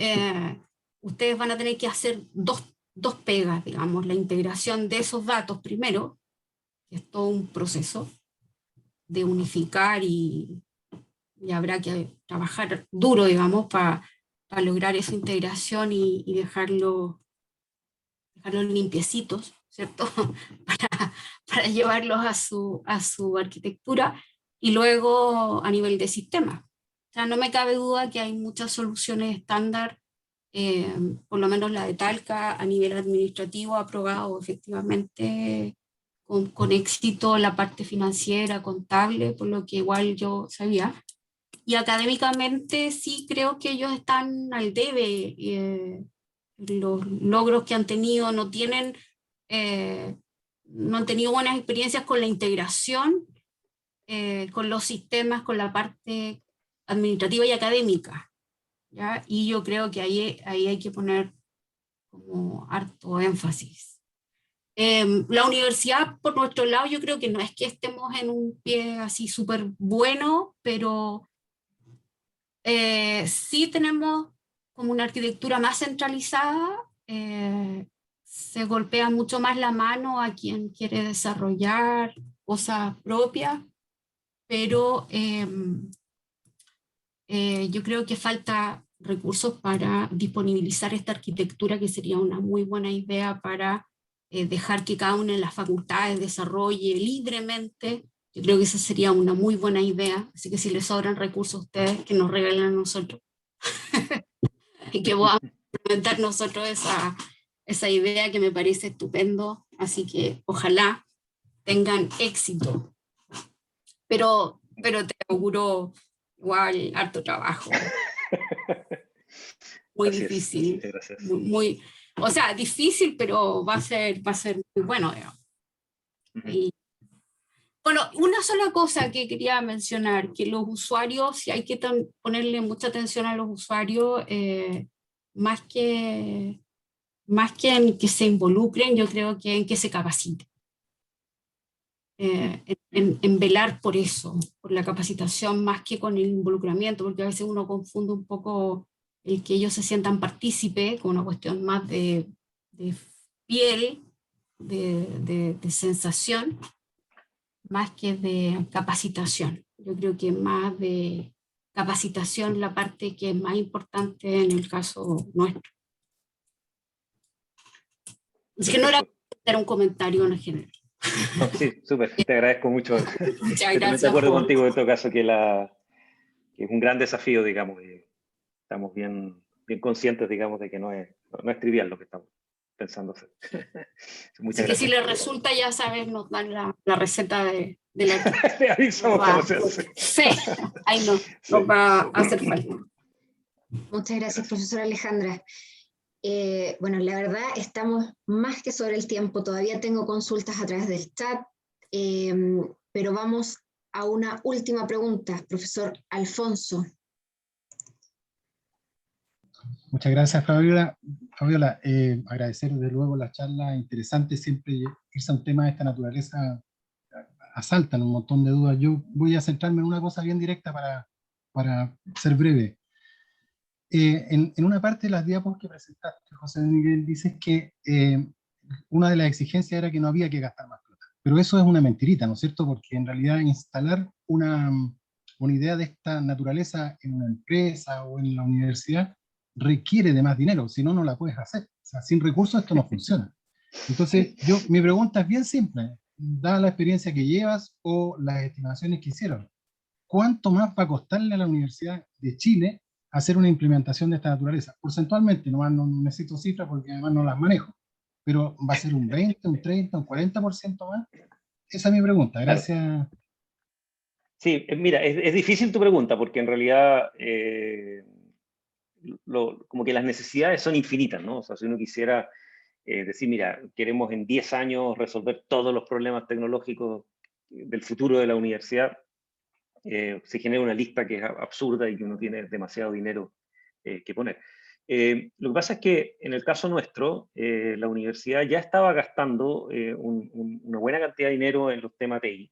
ustedes van a tener que hacer dos pegas, digamos, la integración de esos datos primero, que es todo un proceso de unificar y habrá que trabajar duro, digamos, para lograr esa integración y dejarlos limpiecitos, ¿cierto? para llevarlos a su arquitectura, y luego a nivel de sistema. O sea, no me cabe duda que hay muchas soluciones estándar, por lo menos la de Talca a nivel administrativo ha aprobado efectivamente con éxito la parte financiera, contable, por lo que igual yo sabía. Y académicamente sí creo que ellos están al debe. Los logros que han tenido no han tenido buenas experiencias con la integración, con los sistemas, con la parte administrativa y académica, ¿ya? Y yo creo que ahí hay que poner como harto énfasis. La universidad, por nuestro lado, yo creo que no es que estemos en un pie así súper bueno, pero sí tenemos como una arquitectura más centralizada, se golpea mucho más la mano a quien quiere desarrollar cosas propias, pero yo creo que falta recursos para disponibilizar esta arquitectura, que sería una muy buena idea para dejar que cada una de las facultades desarrolle libremente. Yo creo que esa sería una muy buena idea, así que si les sobran recursos a ustedes, que nos regalen a nosotros. Y que podamos implementar nosotros esa idea, que me parece estupendo, así que ojalá tengan éxito. Pero te auguro igual harto trabajo. Muy Así difícil. Es. Gracias. O sea, difícil, pero va a ser muy bueno, digamos. Y, bueno, una sola cosa que quería mencionar, que los usuarios, si hay que ponerle mucha atención a los usuarios, más que en que se involucren, yo creo que en que se capaciten. En velar por eso, por la capacitación más que con el involucramiento, porque a veces uno confunde un poco el que ellos se sientan partícipe con una cuestión más de piel, de sensación, más que de capacitación. Yo creo que más de capacitación la parte que es más importante en el caso nuestro. Es que no era un comentario en general. No, sí, súper, te agradezco mucho. Muchas gracias. De acuerdo contigo en todo caso, que es un gran desafío, digamos, y estamos bien conscientes, digamos, de que no es trivial lo que estamos pensando hacer. Así que si les resulta, ya saben, nos dan la receta de la... Le avisamos cómo se hace. Sí, ahí nos va a hacer falta. Muchas gracias, profesora Alejandra. Bueno, la verdad estamos más que sobre el tiempo, todavía tengo consultas a través del chat, pero vamos a una última pregunta, profesor Alfonso. Muchas gracias, Fabiola. Fabiola, agradecer desde luego la charla interesante, siempre irse a un tema de esta naturaleza asaltan un montón de dudas. Yo voy a centrarme en una cosa bien directa para ser breve. En una parte de las diapos que presentaste, José Miguel, dices que una de las exigencias era que no había que gastar más plata. Pero eso es una mentirita, ¿no es cierto? Porque en realidad instalar una idea de esta naturaleza en una empresa o en la universidad requiere de más dinero, si no, no la puedes hacer. O sea, sin recursos esto no funciona. Entonces, mi pregunta es bien simple, dada la experiencia que llevas o las estimaciones que hicieron, ¿cuánto más va a costarle a la Universidad de Chile hacer una implementación de esta naturaleza? Porcentualmente, no necesito cifras porque además no las manejo, pero ¿va a ser un 20, un 30, un 40% más? Esa es mi pregunta, gracias. Claro. Sí, mira, es difícil tu pregunta porque en realidad como que las necesidades son infinitas, ¿no? O sea, si uno quisiera decir, mira, queremos en 10 años resolver todos los problemas tecnológicos del futuro de la universidad, se genera una lista que es absurda y que uno tiene demasiado dinero que poner. Lo que pasa es que en el caso nuestro, la universidad ya estaba gastando una buena cantidad de dinero en los temas TI.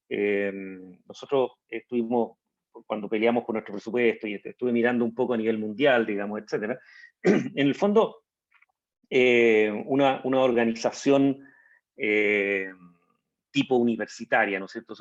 Nosotros estuvimos, cuando peleamos por nuestro presupuesto, y estuve mirando un poco a nivel mundial, digamos, etcétera. En el fondo, una organización tipo universitaria, ¿no es cierto?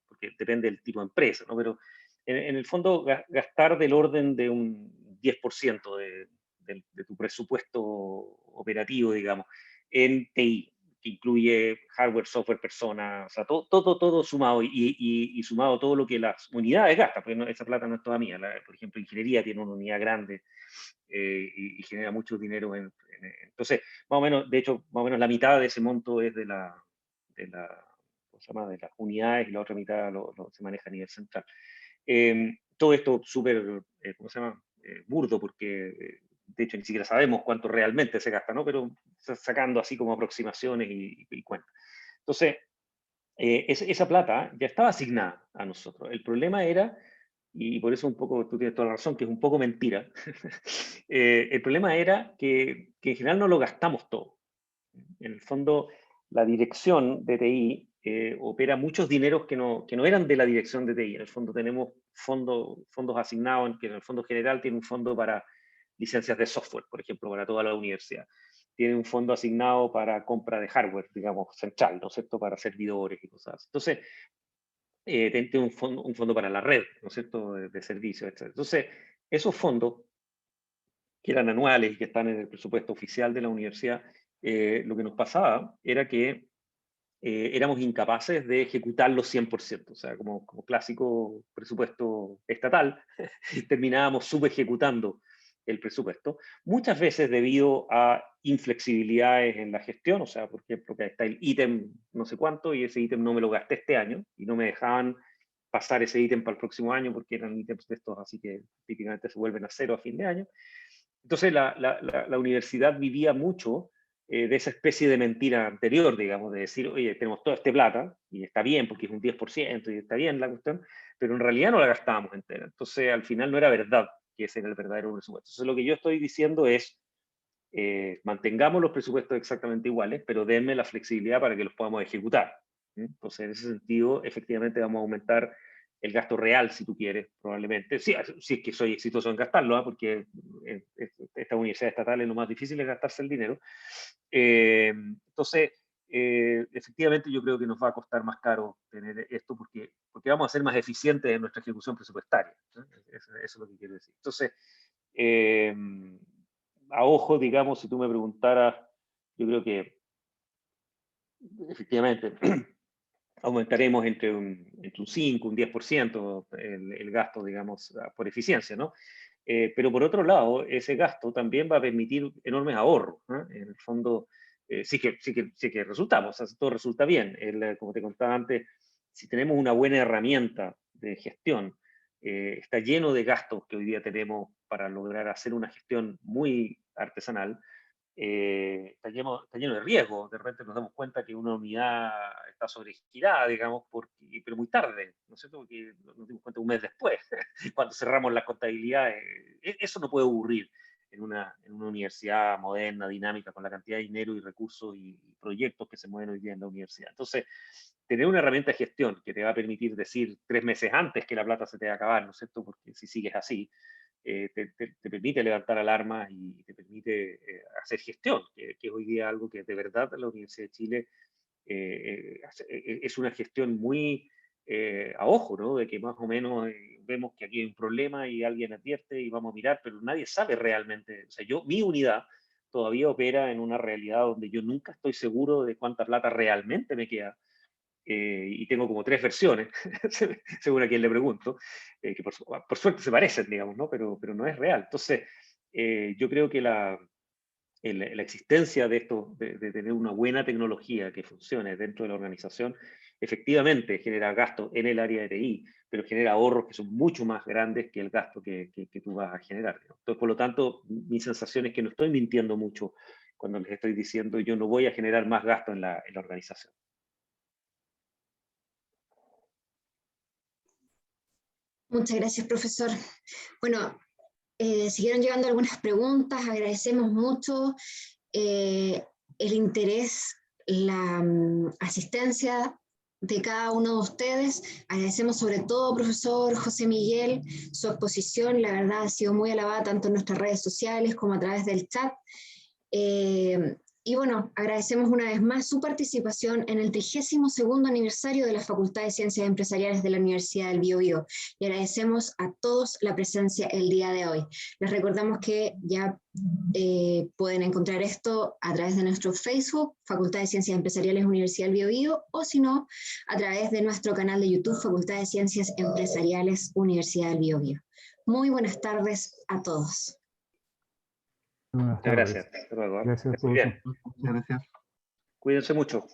Porque depende del tipo de empresa, ¿no? Pero en el fondo gastar del orden de un 10% de tu presupuesto operativo, digamos, en TI, que incluye hardware, software, personas, o sea, todo sumado y sumado todo lo que las unidades gastan, porque esa plata no es toda mía. Por ejemplo, ingeniería tiene una unidad grande y genera mucho dinero. Entonces, más o menos, de hecho, más o menos la mitad de ese monto es de ¿cómo se llama? De las unidades y la otra mitad se maneja a nivel central. Todo esto súper, ¿cómo se llama? Burdo, porque de hecho ni siquiera sabemos cuánto realmente se gasta, ¿no? Pero sacando así como aproximaciones y cuentas. Entonces, esa plata ya estaba asignada a nosotros. El problema era, y por eso un poco, tú tienes toda la razón, que es un poco mentira, el problema era que en general no lo gastamos todo. En el fondo, la dirección de TI opera muchos dineros que no eran de la dirección de TI. En el fondo tenemos fondos asignados, que en el fondo general tiene un fondo para licencias de software, por ejemplo, para toda la universidad. Tiene un fondo asignado para compra de hardware, digamos, central, ¿no es cierto?, para servidores y cosas así. Entonces, tiene un fondo para la red, ¿no es cierto?, de servicios, etc. Entonces, esos fondos, que eran anuales y que están en el presupuesto oficial de la universidad, lo que nos pasaba era que éramos incapaces de ejecutarlo 100%, o sea, como clásico presupuesto estatal, terminábamos subejecutando el presupuesto, muchas veces debido a inflexibilidades en la gestión, o sea, por ejemplo, que está el ítem no sé cuánto y ese ítem no me lo gasté este año y no me dejaban pasar ese ítem para el próximo año porque eran ítems de estos así que típicamente se vuelven a cero a fin de año. Entonces la universidad vivía mucho de esa especie de mentira anterior, digamos, de decir, oye, tenemos toda esta plata, y está bien porque es un 10% y está bien la cuestión, pero en realidad no la gastábamos entera. Entonces, al final no era verdad que ese era el verdadero presupuesto. Entonces, lo que yo estoy diciendo es, mantengamos los presupuestos exactamente iguales, pero denme la flexibilidad para que los podamos ejecutar. Entonces, en ese sentido, efectivamente vamos a aumentar el gasto real, si tú quieres, probablemente. Sí, si es que soy exitoso en gastarlo, ¿eh? Porque esta universidad estatal es lo más difícil es gastarse el dinero. Entonces, efectivamente yo creo que nos va a costar más caro tener esto porque vamos a ser más eficientes en nuestra ejecución presupuestaria. Eso es lo que quiero decir. Entonces, a ojo, digamos, si tú me preguntaras, yo creo que efectivamente aumentaremos entre un 5, un 10% el gasto, digamos, por eficiencia, ¿no? Pero por otro lado, ese gasto también va a permitir enormes ahorros, ¿no? En el fondo, sí que resultamos, o sea, todo resulta bien. Como te contaba antes, si tenemos una buena herramienta de gestión, está lleno de gastos que hoy día tenemos para lograr hacer una gestión muy artesanal, está lleno de riesgo. De repente nos damos cuenta que una unidad está sobregirada, digamos, pero muy tarde, ¿no es cierto? Porque nos dimos cuenta un mes después, cuando cerramos las contabilidades. Eso no puede ocurrir en una universidad moderna, dinámica, con la cantidad de dinero y recursos y proyectos que se mueven hoy día en la universidad. Entonces, tener una herramienta de gestión que te va a permitir decir 3 meses antes que la plata se te va a acabar, ¿no es cierto? Porque si sigues así, te permite levantar alarmas y te permite hacer gestión, que es hoy día algo que de verdad la Universidad de Chile es una gestión muy a ojo, ¿no? De que más o menos vemos que aquí hay un problema y alguien advierte y vamos a mirar, pero nadie sabe realmente. O sea, mi unidad todavía opera en una realidad donde yo nunca estoy seguro de cuánta plata realmente me queda. Y tengo como 3 versiones, según a quien le pregunto, que por suerte se parecen, digamos, ¿no? Pero no es real. Entonces, yo creo que la existencia de esto, de tener una buena tecnología que funcione dentro de la organización, efectivamente genera gasto en el área de TI, pero genera ahorros que son mucho más grandes que el gasto que tú vas a generar. Entonces, por lo tanto, mi sensación es que no estoy mintiendo mucho cuando les estoy diciendo yo no voy a generar más gasto en la organización. Muchas gracias, profesor. Bueno, siguieron llegando algunas preguntas, agradecemos mucho el interés, la asistencia de cada uno de ustedes. Agradecemos sobre todo, profesor José Miguel, su exposición, la verdad ha sido muy alabada tanto en nuestras redes sociales como a través del chat. Y bueno, agradecemos una vez más su participación en el 32º aniversario de la Facultad de Ciencias Empresariales de la Universidad del Biobío. Y agradecemos a todos la presencia el día de hoy. Les recordamos que ya pueden encontrar esto a través de nuestro Facebook, Facultad de Ciencias Empresariales Universidad del Biobío, o si no, a través de nuestro canal de YouTube, Facultad de Ciencias Empresariales Universidad del Biobío. Muy buenas tardes a todos. Muchas gracias. Hasta luego. Gracias a todos. Muchas gracias. Cuídense mucho.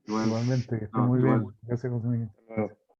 Igualmente, que estén muy bien. Gracias, José Miguel. Hasta luego.